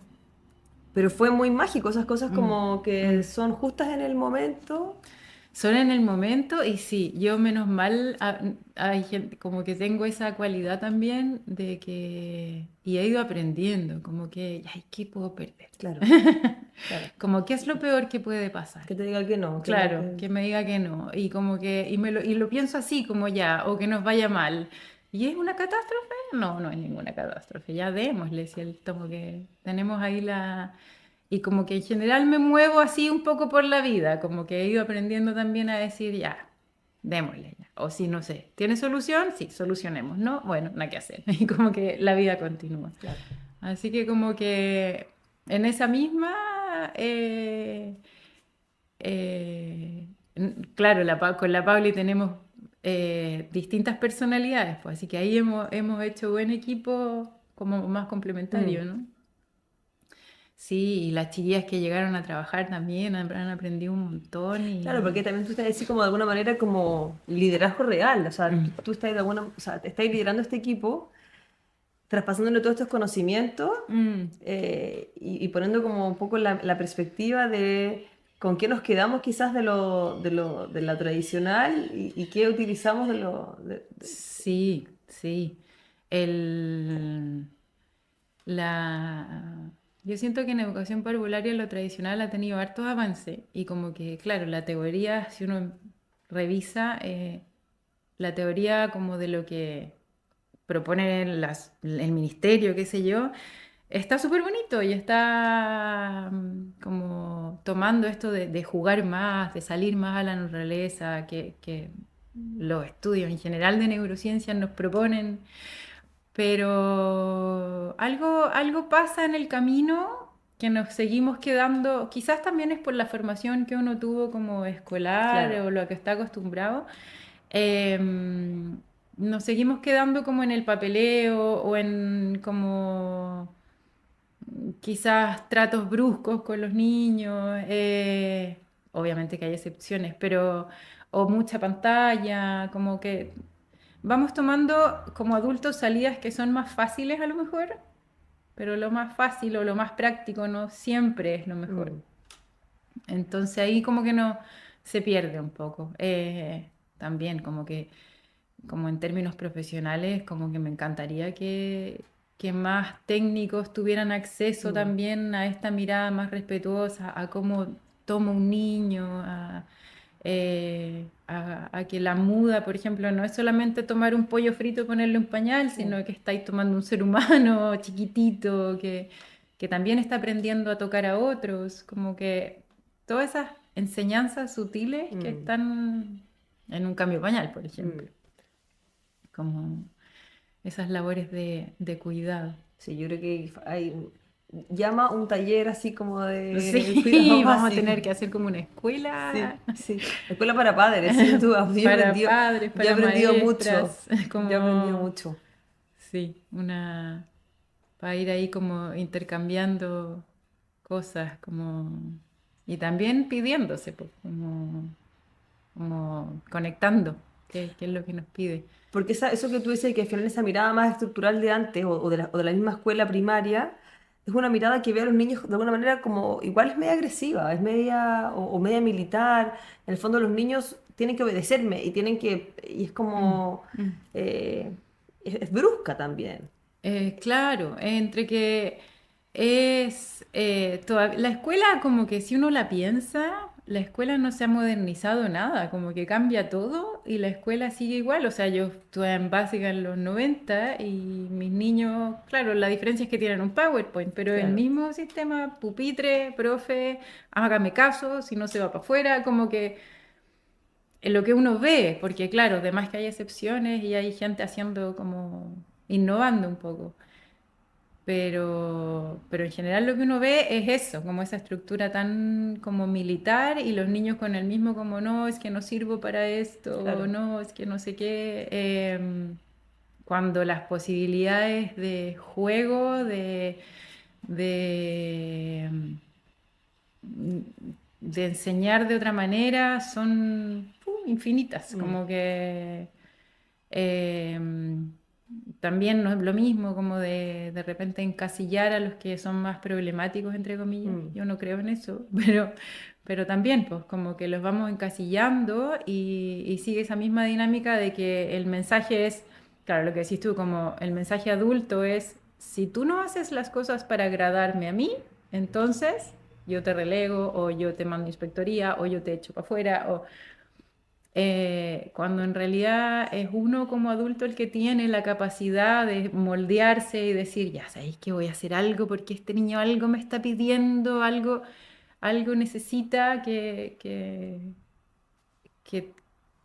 Pero fue muy mágico, esas cosas mm, como que mm. son justas en el momento. Son en el momento y sí, yo menos mal, hay gente, como que tengo esa cualidad también de que, y he ido aprendiendo, como que, ay, ¿qué puedo perder? Claro, claro. Como, ¿qué es lo peor que puede pasar? Que te diga que no, que no, Claro, que... que me diga que no, y como que, y lo pienso así, como ya, o que nos vaya mal. ¿Y es una catástrofe? No, no es ninguna catástrofe, ya démosle, si como que tenemos ahí y como que en general me muevo así un poco por la vida, como que he ido aprendiendo también a decir ya, démosle ya. O si no sé, ¿tiene solución? Sí, solucionemos, ¿no? Bueno, nada que hacer. Y como que la vida continúa. Claro. Así que como que en esa misma, claro, con la Pauli tenemos distintas personalidades, pues así que ahí hemos hecho buen equipo como más Mm. complementario, ¿no? Sí, y las chiquillas que llegaron a trabajar también han aprendido un montón Claro, porque y... también tú estás así como de alguna manera como liderazgo real, o sea, Mm, tú estás de alguna, o sea, te estás liderando este equipo, traspasándole todos estos conocimientos mm, y poniendo como un poco la perspectiva de con qué nos quedamos quizás de lo tradicional y qué utilizamos de lo... sí, sí. El, yo siento que en educación parvularia lo tradicional ha tenido hartos avances y como que, claro, la teoría, si uno revisa la teoría como de lo que propone el ministerio, qué sé yo, está súper bonito y está como tomando esto de jugar más, de salir más a la naturaleza, que los estudios en general de neurociencias nos proponen, pero algo pasa en el camino que nos seguimos quedando, quizás también es por la formación que uno tuvo como escolar Claro. o lo que está acostumbrado, nos seguimos quedando como en el papeleo o en como quizás tratos bruscos con los niños, obviamente que hay excepciones, pero o mucha pantalla, como que vamos tomando como adultos salidas que son más fáciles a lo mejor, pero lo más fácil o lo más práctico no siempre es lo mejor. Mm. Entonces ahí como que no se pierde un poco. También como que como en términos profesionales, como que me encantaría que más técnicos tuvieran acceso Mm. también a esta mirada más respetuosa, a cómo toma un niño, a que la muda, por ejemplo, no es solamente tomar un pollo frito y ponerle un pañal, Mm. sino que estáis tomando un ser humano chiquitito, que también está aprendiendo a tocar a otros, como que todas esas enseñanzas sutiles que Mm. están en un cambio pañal, por ejemplo Mm. como esas labores de cuidado. Sí, yo creo que llama un taller así como de cuidado Sí, vamos a básico. tener que hacer como una escuela Sí, sí. Escuela para padres, sin duda. para padres, Yo he para aprendido mucho. maestras, Yo he aprendido como, mucho. sí, para ir ahí como intercambiando cosas, y también pidiéndose, pues, como conectando, qué es lo que nos pide. Porque eso que tú dices, que al final esa mirada más estructural de antes o de la misma escuela primaria, es una mirada que ve a los niños de alguna manera como igual es media agresiva, es media o media militar. En el fondo los niños tienen que obedecerme y tienen que, y es Mm, como, mm. eh, es brusca también. Claro, entre que la escuela como que si uno la piensa, la escuela no se ha modernizado nada, como que cambia todo y la escuela sigue igual. O sea, yo estuve en básica en los 90 y mis niños, claro, la diferencia es que tienen un PowerPoint, pero el Claro. mismo sistema, pupitre, profe, hágame caso, si no se va para afuera, como que en lo que uno ve, porque claro, además que hay excepciones y hay gente haciendo como innovando un poco. Pero en general lo que uno ve es eso, como esa estructura tan como militar y los niños con el mismo como no, es que no sirvo para esto, Claro. no, es que no sé qué, cuando las posibilidades de juego, de, mm, de enseñar de otra manera son infinitas, Mm, como que eh, también no es lo mismo como de repente encasillar a los que son más problemáticos, entre comillas. mm, Yo no creo en eso, pero también pues como que los vamos encasillando y sigue esa misma dinámica de que el mensaje es, claro, lo que decís tú, como el mensaje adulto es, si tú no haces las cosas para agradarme a mí, entonces yo te relego o yo te mando inspectoría o yo te echo para afuera o cuando en realidad es uno como adulto el que tiene la capacidad de moldearse y decir, ya sabéis que voy a hacer algo porque este niño algo me está pidiendo, algo necesita que,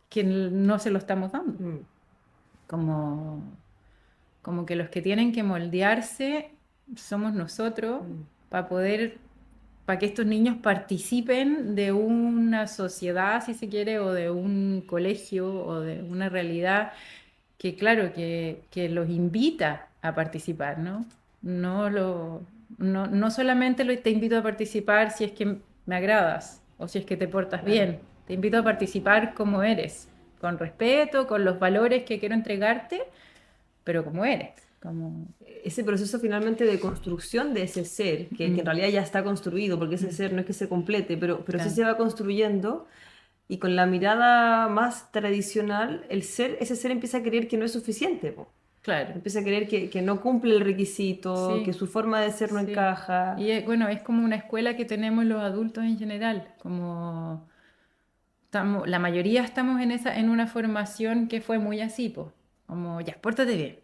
que no se lo estamos dando. mm, Como, como que los que tienen que moldearse somos nosotros mm. para poder para que estos niños participen de una sociedad, si se quiere, o de un colegio, o de una realidad que, claro, que los invita a participar, ¿no? No, no solamente te invito a participar si es que me agradas o si es que te portas Claro. bien, te invito a participar como eres, con respeto, con los valores que quiero entregarte, pero como eres, como... Ese proceso finalmente de construcción de ese ser, que en Mm, realidad ya está construido, porque ese mm, ser no es que se complete, pero sí claro, se va construyendo y con la mirada más tradicional, ese ser empieza a creer que no es suficiente, po. claro. Empieza a creer que no cumple el requisito, que Sí, su forma de ser no sí. encaja. Y bueno, es como una escuela que tenemos los adultos en general, como la mayoría estamos en una formación que fue muy así, pues, como ya, pórtate bien.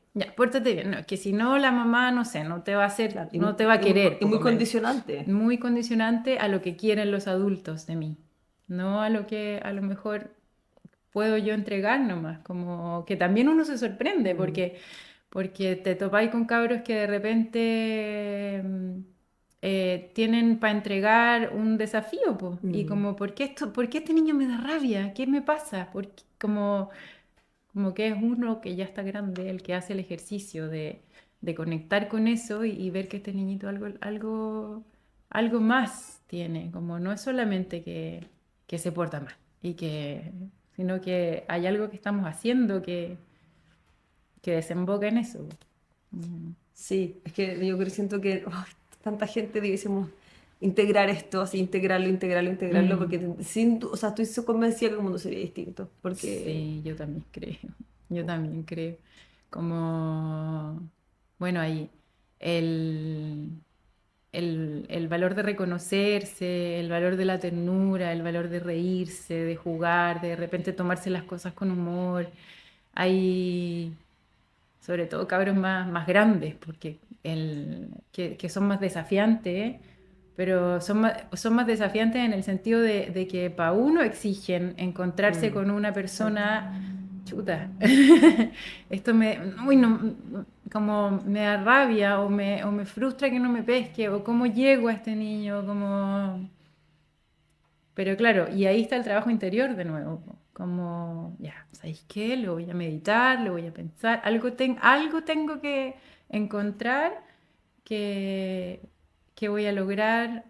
No, es que si no, la mamá, no sé, no te va a hacer, Claro, no te va a querer, y muy poco menos. condicionante. Muy condicionante a lo que quieren los adultos de mí, no a lo que a lo mejor puedo yo entregar nomás, como que también uno se sorprende Mm, porque te topáis con cabros que de repente tienen para entregar un desafío, po, y mm. como, por qué este niño me da rabia? ¿Qué me pasa? Como que es uno que ya está grande, el que hace el ejercicio de conectar con eso y ver que este niñito algo más tiene, como no es solamente que se porta mal, sino que hay algo que estamos haciendo que desemboca en eso. Mm, Sí, es que yo siento que tanta gente debiésemos integrar esto, así integrarlo, integrarlo, integrarlo, mm, porque o sea, estoy so convencida que el mundo sería distinto, porque sí, yo también creo, yo también creo. Como, bueno, ahí el, el valor de reconocerse, el valor de la ternura, el valor de reírse, de jugar, de repente tomarse las cosas con humor. Hay sobre todo cabros más grandes, porque que son más desafiantes, pero son más desafiantes en el sentido de que para uno exigen encontrarse mm, con una persona, chuta, esto uy, no, como me da rabia o me frustra que no me pesque, o cómo llego a este niño, como... Pero claro, y ahí está el trabajo interior de nuevo, po, como, ya, ¿sabéis qué? Lo voy a meditar, lo voy a pensar, algo tengo que encontrar que, que voy a lograr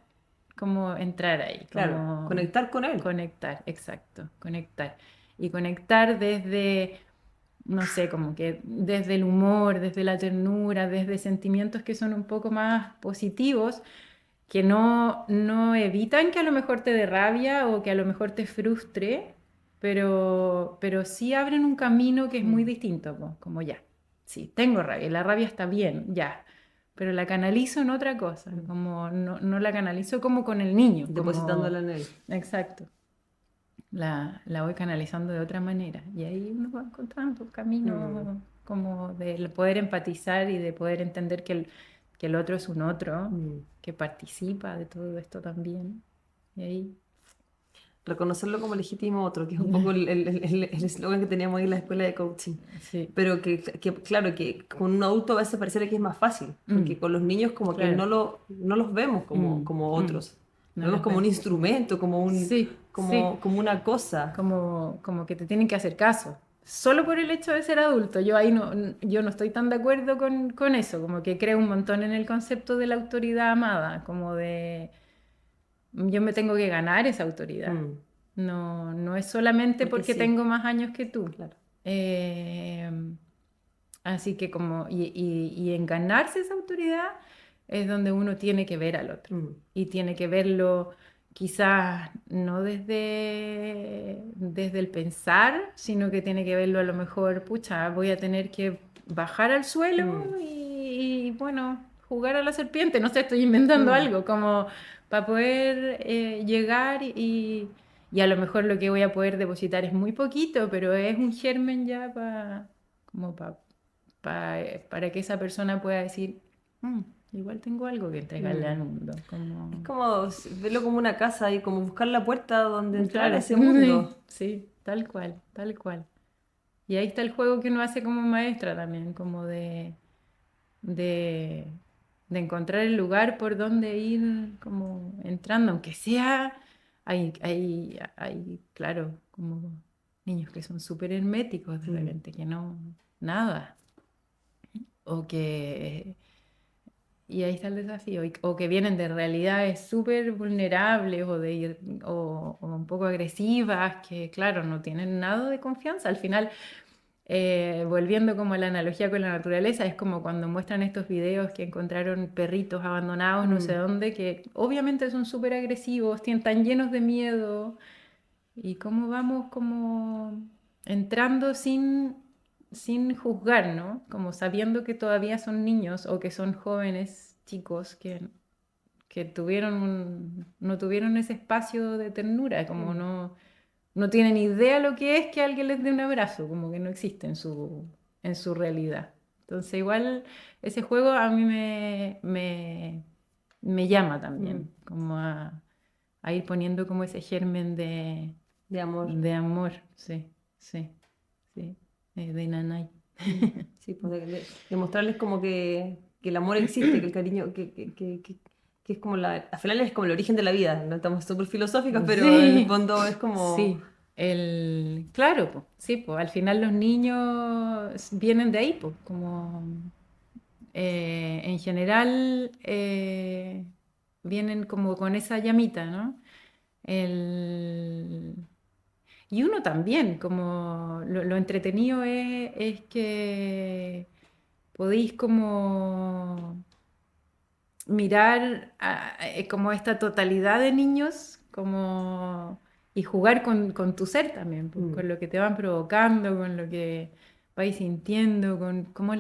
como entrar ahí, claro, como conectar con él. conectar, exacto, conectar. Y conectar desde, no sé, como que desde el humor, desde la ternura, desde sentimientos que son un poco más positivos que no evitan que a lo mejor te dé rabia o que a lo mejor te frustre, pero sí abren un camino que es muy Mm, distinto, po, como ya, sí, tengo rabia, y la rabia está bien, ya, pero la canalizo en otra cosa, como no la canalizo como con el niño. Depositándola en él. Exacto. La voy canalizando de otra manera. Y ahí uno va encontrando caminos como de poder empatizar y de poder entender que el otro es un otro, que participa de todo esto también. Y ahí... Reconocerlo como legítimo otro, que es un poco el eslogan que teníamos ahí en la escuela de coaching. Sí. Pero claro, que con un adulto a veces pareciera que es más fácil, porque con los niños como que Claro. no los vemos como otros. No Los vemos los como un vemos. instrumento, como Sí. como una cosa. Como que te tienen que hacer caso. Solo por el hecho de ser adulto. Yo no estoy tan de acuerdo con eso, como que creo un montón en el concepto de la autoridad amada, como de yo me tengo que ganar esa autoridad. No es solamente porque sí. tengo más años que tú. Claro. Así que y en ganarse esa autoridad es donde uno tiene que ver al otro. Y tiene que verlo quizás no desde el pensar, sino que tiene que verlo a lo mejor, pucha, voy a tener que bajar al suelo y bueno, jugar a la serpiente, no sé, estoy inventando algo, como para poder llegar y a lo mejor lo que voy a poder depositar es muy poquito, pero es un germen ya para que esa persona pueda decir, igual tengo algo que entregarle al mundo. Es como verlo como una casa y como buscar la puerta donde entrar Claro. a ese mundo. Sí, tal cual. Y ahí está el juego que uno hace como maestra también, como de, de encontrar el lugar por donde ir como entrando, aunque sea, claro, como niños que son súper herméticos de repente, que no, nada. O que, y ahí está el desafío, o que vienen de realidades súper vulnerables o un poco agresivas, que claro, no tienen nada de confianza. Al final, volviendo como a la analogía con la naturaleza, es como cuando muestran estos videos que encontraron perritos abandonados no sé dónde, que obviamente son súper agresivos, están llenos de miedo, y cómo vamos como entrando sin juzgar, ¿no? Como sabiendo que todavía son niños o que son jóvenes chicos que no tuvieron ese espacio de ternura, como no tienen idea lo que es que alguien les dé un abrazo, como que no existe en su realidad. Entonces igual ese juego a mí me llama también, como a ir poniendo como ese germen De amor. de amor, sí, de Nanay. Sí, pues demostrarles como que el amor existe, que el cariño, que es como al final es como el origen de la vida. No estamos súper filosóficos, pero en el fondo es como... Sí, claro, po, sí, pues al final los niños vienen de ahí, pues, como en general vienen como con esa llamita, ¿no? El, Y uno también, como lo entretenido es que podéis como mirar como esta totalidad de niños y jugar con tu ser también, pues, con lo que te van provocando, con lo que vais sintiendo, con cómo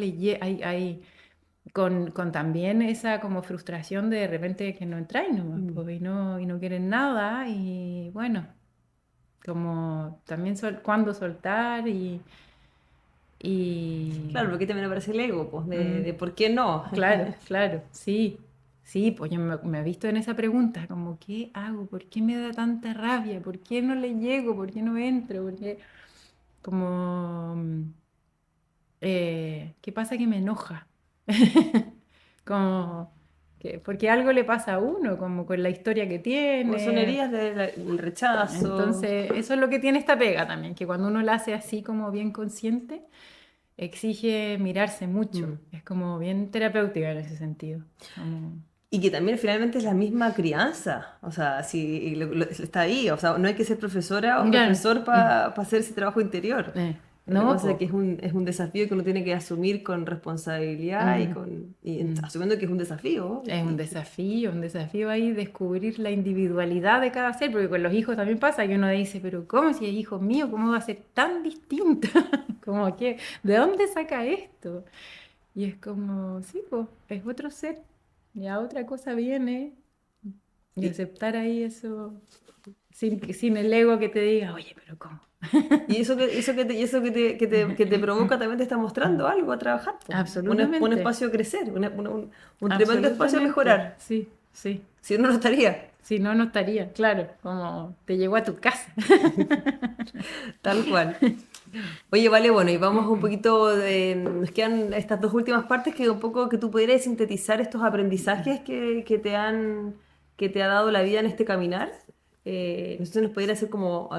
con también esa como frustración de repente que no entráis nomás, pues, y no quieren nada y bueno como también cuándo soltar y Claro, porque también aparece el ego, pues, de por qué no. claro, sí, pues yo me he visto en esa pregunta, como ¿qué hago? ¿Por qué me da tanta rabia? ¿Por qué no le llego? ¿Por qué no entro? ¿Por qué? Como, ¿qué pasa que me enoja? Como, porque algo le pasa a uno, como con la historia que Como son tiene. heridas del rechazo. Entonces, eso es lo que tiene esta pega también, que cuando uno la hace así como bien consciente, exige mirarse mucho. Es como bien terapéutica en ese sentido. Y que también finalmente es la misma crianza. O sea, si está ahí. O sea, no hay que ser profesora o Claro. profesor para hacer ese trabajo interior. Una No, cosa po. que es un desafío que uno tiene que asumir con responsabilidad asumiendo que es un desafío. Es un desafío ahí descubrir la individualidad de cada ser, porque con los hijos también pasa que uno dice, pero ¿cómo si es hijo mío? ¿Cómo va a ser tan distinta? Como que, ¿de dónde saca esto? Y es como, sí, pues, es otro ser. Ya otra cosa viene. Y Y, aceptar ahí eso, sin el ego que te diga, oye, pero ¿cómo? que te provoca también te está mostrando algo a trabajar, po. Un Absolutamente, espacio a crecer, un tremendo espacio a absolutamente, mejorar. sí, sí. Si no, no estaría. Si no, no estaría, claro, como te llegó a tu casa. Tal cual. Oye, vale, bueno, y vamos un poquito, nos quedan estas dos últimas partes que un poco que tú pudieras sintetizar estos aprendizajes que te ha dado la vida en este caminar. No sé si nos pudiera hacer como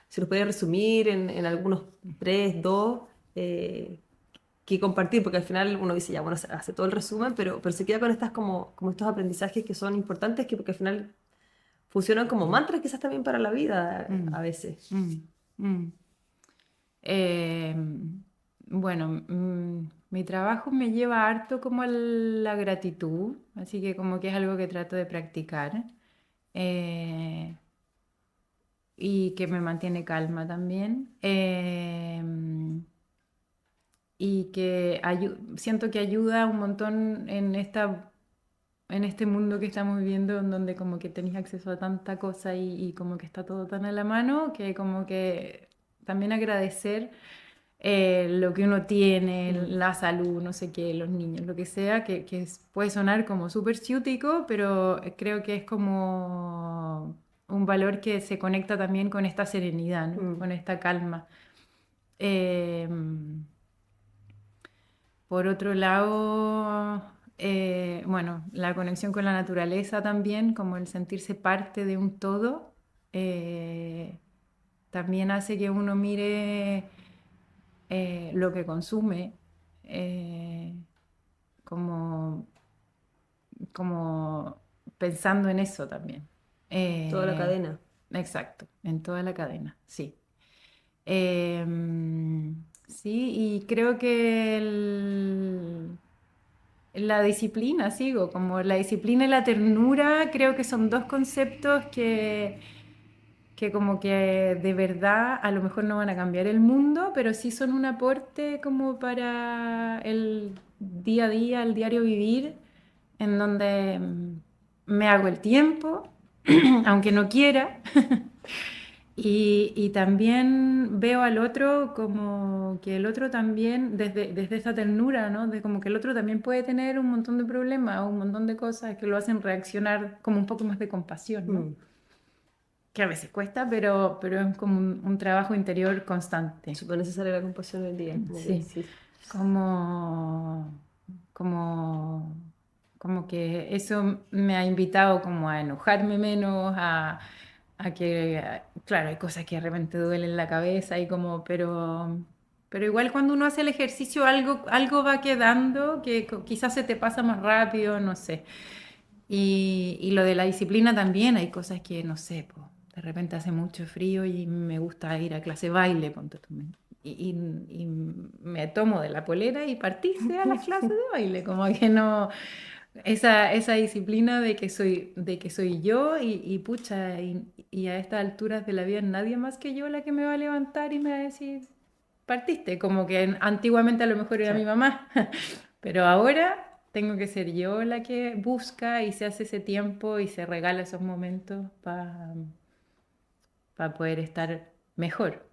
si nos pudiera resumir en algunos tres, dos, que compartir, porque al final uno dice, ya, bueno, se hace todo el resumen, pero se queda con estas como estos aprendizajes que son importantes, porque al final funcionan como mantras quizás también para la vida Mm, a veces. mm, mm. Eh, bueno, mi trabajo me lleva harto como a la gratitud, así que como que es algo que trato de practicar. Eh, y que me mantiene calma también. Y que siento que ayuda un montón en este mundo que estamos viviendo, en donde como que tenéis acceso a tanta cosa y como que está todo tan a la mano, que como que también agradecer lo que uno tiene, Mm. la salud, no sé qué, los niños, lo que sea, puede sonar como súper ciútico, pero creo que es como un valor que se conecta también con esta serenidad, ¿no? Mm. Con esta calma. Eh, por otro lado, bueno, la conexión con la naturaleza también, como el sentirse parte de un todo, eh, también hace que uno mire lo que consume eh, como, como pensando en eso también. Toda la Eh, cadena. exacto, en toda la cadena, sí. Sí, y creo que la disciplina, sigo, como la disciplina y la ternura, creo que son dos conceptos que como que de verdad a lo mejor no van a cambiar el mundo, pero sí son un aporte como para el día a día, el diario vivir, en donde me hago el tiempo, aunque no quiera. Y también veo al otro como que el otro también, desde esa ternura, ¿no? De como que el otro también puede tener un montón de problemas, un montón de cosas que lo hacen reaccionar como un poco más de compasión, ¿no? Mm. Que a veces cuesta, pero es como un trabajo interior constante. Súper necesaria la compasión hoy en día, como que Sí, sí. como, como, como que eso me ha invitado como a enojarme menos, claro, hay cosas que de repente duelen la cabeza y como, pero igual cuando uno hace el ejercicio algo va quedando que quizás se te pasa más rápido, no sé. Y lo de la disciplina también, hay cosas que, no sé, po, de repente hace mucho frío y me gusta ir a clase de baile, ponte tú, y me tomo de la polera y partirse a las clases de baile, como que no, esa disciplina de que soy yo y pucha, y a estas alturas de la vida nadie más que yo la que me va a levantar y me va a decir, partiste, como que antiguamente a lo mejor era Sí. mi mamá, pero ahora tengo que ser yo la que busca y se hace ese tiempo y se regala esos momentos para poder estar mejor.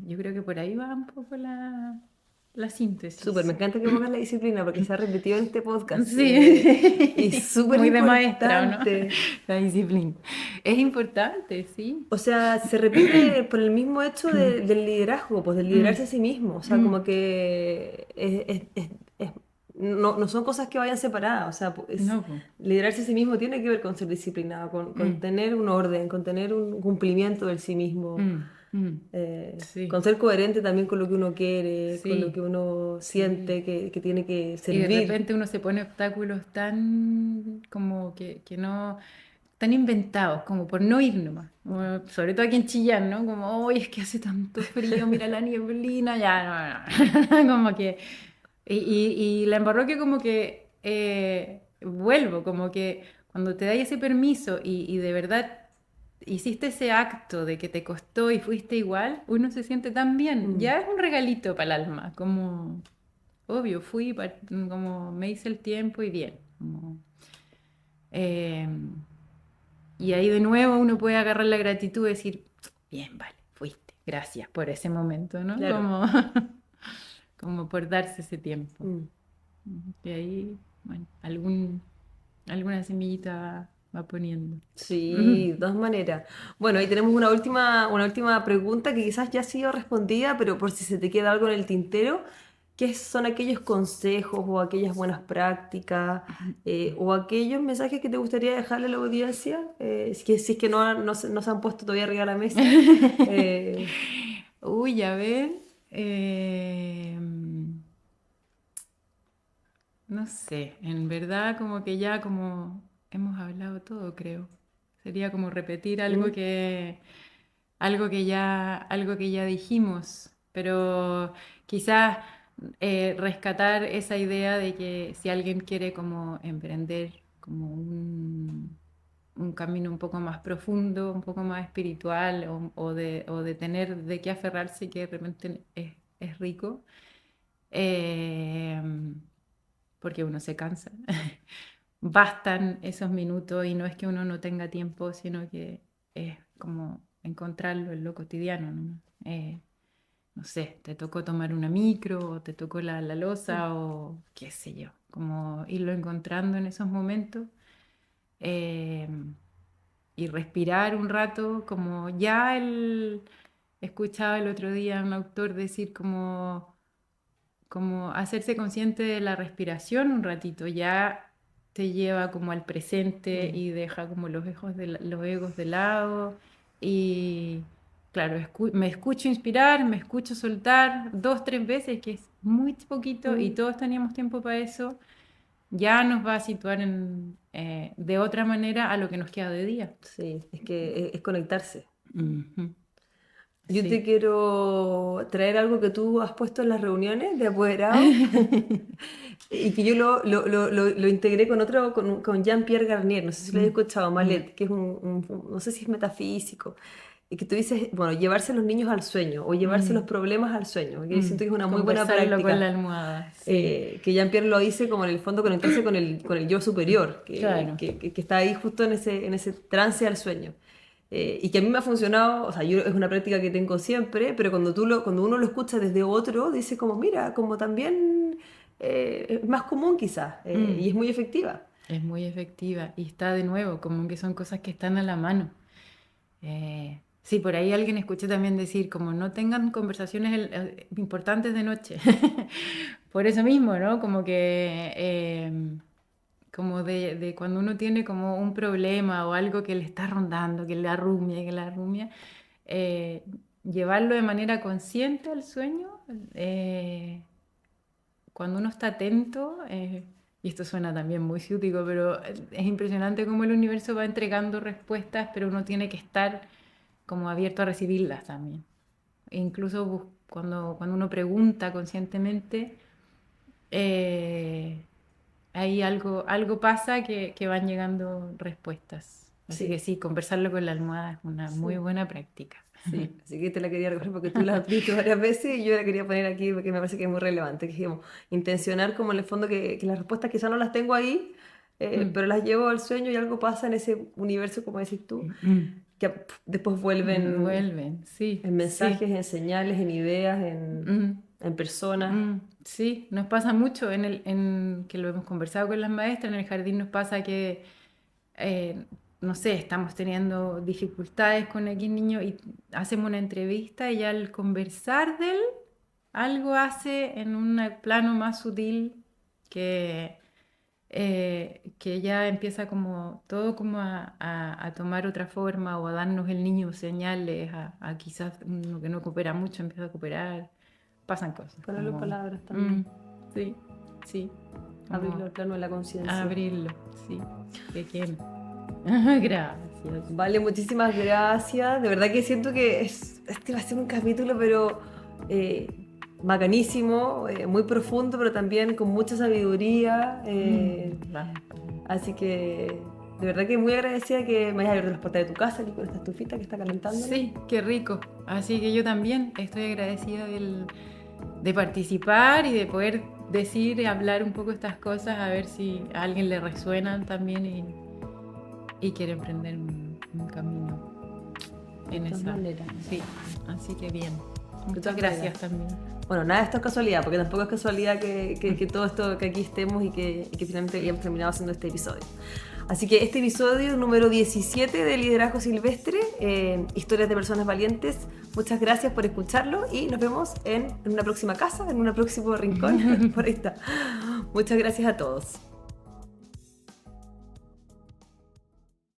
Yo creo que por ahí va un poco la Súper, me síntesis. encanta que pongas la disciplina porque se ha repetido en este podcast. Y Sí, súper muy de maestra, ¿o no? importante. La disciplina. Es importante, sí. O sea, se repite por el mismo hecho del liderazgo, pues del Mm, liderarse a sí mismo. O sea, mm, como que no son cosas que vayan separadas. O sea, no, po. liderarse a sí mismo tiene que ver con ser disciplinado, con Mm, tener un orden, con tener un cumplimiento del sí mismo. mm, mm. Con Sí, ser coherente también con lo que uno quiere, con lo que sí, uno sí. siente que tiene que Y de servir. repente uno se pone obstáculos tan como que no, tan inventados, como por no ir nomás. Sobre todo aquí en Chillán, ¿no? Como, hoy es que hace tanto frío, mira la nieblina, ya, no, no. Como que, y la embarró que como que vuelvo, como que cuando te da ese permiso y de verdad hiciste ese acto de que te costó y fuiste igual, uno se siente tan bien. Mm. Ya es un regalito para el alma, como... obvio, fui, como me hice el tiempo y bien. Y ahí de nuevo uno puede agarrar la gratitud y decir, bien, vale, fuiste, gracias por ese momento, ¿no? Claro. Como por darse ese tiempo. Y ahí, bueno, alguna semillita va poniendo. Sí, de todas maneras. Bueno, ahí tenemos una última pregunta que quizás ya ha sido respondida, pero por si se te queda algo en el tintero, ¿qué son aquellos consejos o aquellas buenas prácticas o aquellos mensajes que te gustaría dejarle a la audiencia? Si es que no se han puesto todavía arriba de la mesa. Uy, a ver. No sé, en verdad como que ya como hemos hablado todo, creo. Sería como repetir ¿Mm? algo que ya dijimos, pero quizás rescatar esa idea de que si alguien quiere como emprender como un camino un poco más profundo, un poco más espiritual o de tener de qué aferrarse que de repente es rico, eh, porque uno se cansa. Bastan esos minutos y no es que uno no tenga tiempo, sino que es como encontrarlo en lo cotidiano, ¿no? No sé, te tocó tomar una micro, o te tocó la loza, o qué sé yo, como irlo encontrando en esos momentos eh, y respirar un rato, como escuchaba el otro día a un autor decir como hacerse consciente de la respiración un ratito, ya te lleva como al presente Mm. y deja como los egos de lado y claro, me escucho inspirar, me escucho soltar 2, 3 veces, que es muy poquito y Mm. todos teníamos tiempo para eso, ya nos va a situar de otra manera a lo que nos queda de día. Sí, es que es conectarse. Ujú. Yo te Sí. quiero traer algo que tú has puesto en las reuniones de apoderados y que yo lo integré con otro, con Jean-Pierre Garnier, no sé si lo has Mm, escuchado, no. Malet, que es no sé si es metafísico, y que tú dices, bueno, llevarse a los niños al sueño o llevarse los Mm, problemas al sueño, que yo siento que es una muy buena Conversarlo con la práctica. almohada, sí. Que Jean-Pierre lo dice como en el fondo conectarse con el yo superior, Claro. que está ahí justo en ese trance al sueño. Y que a mí me ha funcionado, o sea, es una práctica que tengo siempre, pero cuando uno lo escucha desde otro, dice como, mira, como también es más común quizás, Mm, y es muy efectiva. es muy efectiva y está de nuevo, como que son cosas que están a la mano. Sí, por ahí alguien escuché también decir como no tengan conversaciones importantes de noche. Por eso mismo, ¿no? Como que como de cuando uno tiene como un problema o algo que le está rondando, que le arrumia, eh, llevarlo de manera consciente al sueño, eh, cuando uno está atento, y esto suena también muy ciútico, pero es impresionante cómo el universo va entregando respuestas, pero uno tiene que estar como abierto a recibirlas también. E incluso cuando uno pregunta conscientemente, eh, ahí algo pasa que van llegando respuestas. Así que Sí, sí, conversarlo con la almohada es una muy sí. buena práctica. Sí, así que te la quería recoger porque tú la has visto varias veces y yo la quería poner aquí porque me parece que es muy relevante, que es como intencionar como en el fondo que las respuestas quizás no las tengo ahí, Mm, pero las llevo al sueño y algo pasa en ese universo, como decís tú, mm, que después vuelven Vuelven, sí, en mensajes, sí. en señales, en ideas, Mm. en personas. Sí, nos pasa mucho que lo hemos conversado con las maestras, en el jardín nos pasa que, eh, no sé, estamos teniendo dificultades con X niño y hacemos una entrevista y al conversar de él, algo hace en un plano más sutil que ya empieza como todo como a tomar otra forma o a darnos el niño señales, a quizás uno que no coopera mucho empieza a cooperar, pasan cosas Ponerlo en como, palabras también, sí, sí, abrirlo como al plano de la conciencia. abrirlo, sí, pequeño. Gracias. Vale, muchísimas gracias. De verdad que siento que este va a ser un capítulo, pero bacanísimo, muy profundo, pero también con mucha sabiduría. Vamos. Así que de verdad que muy agradecida que me hayas abierto las puertas de tu casa aquí con esta estufita que está calentándonos. Sí, qué rico. Así que yo también estoy agradecida de participar y de poder decir, hablar un poco estas cosas, a ver si a alguien le resuenan también y quiere emprender un camino en esa manera. Sí, así que bien. Muchas gracias también. Bueno, nada de esto es casualidad, porque tampoco es casualidad que todo esto, que aquí estemos y que finalmente hayamos terminado haciendo este episodio. Así que este episodio número 17 de Liderazgo Silvestre, historias de personas valientes. Muchas gracias por escucharlo y nos vemos en una próxima casa, en un próximo rincón. Por ahí está. Muchas gracias a todos.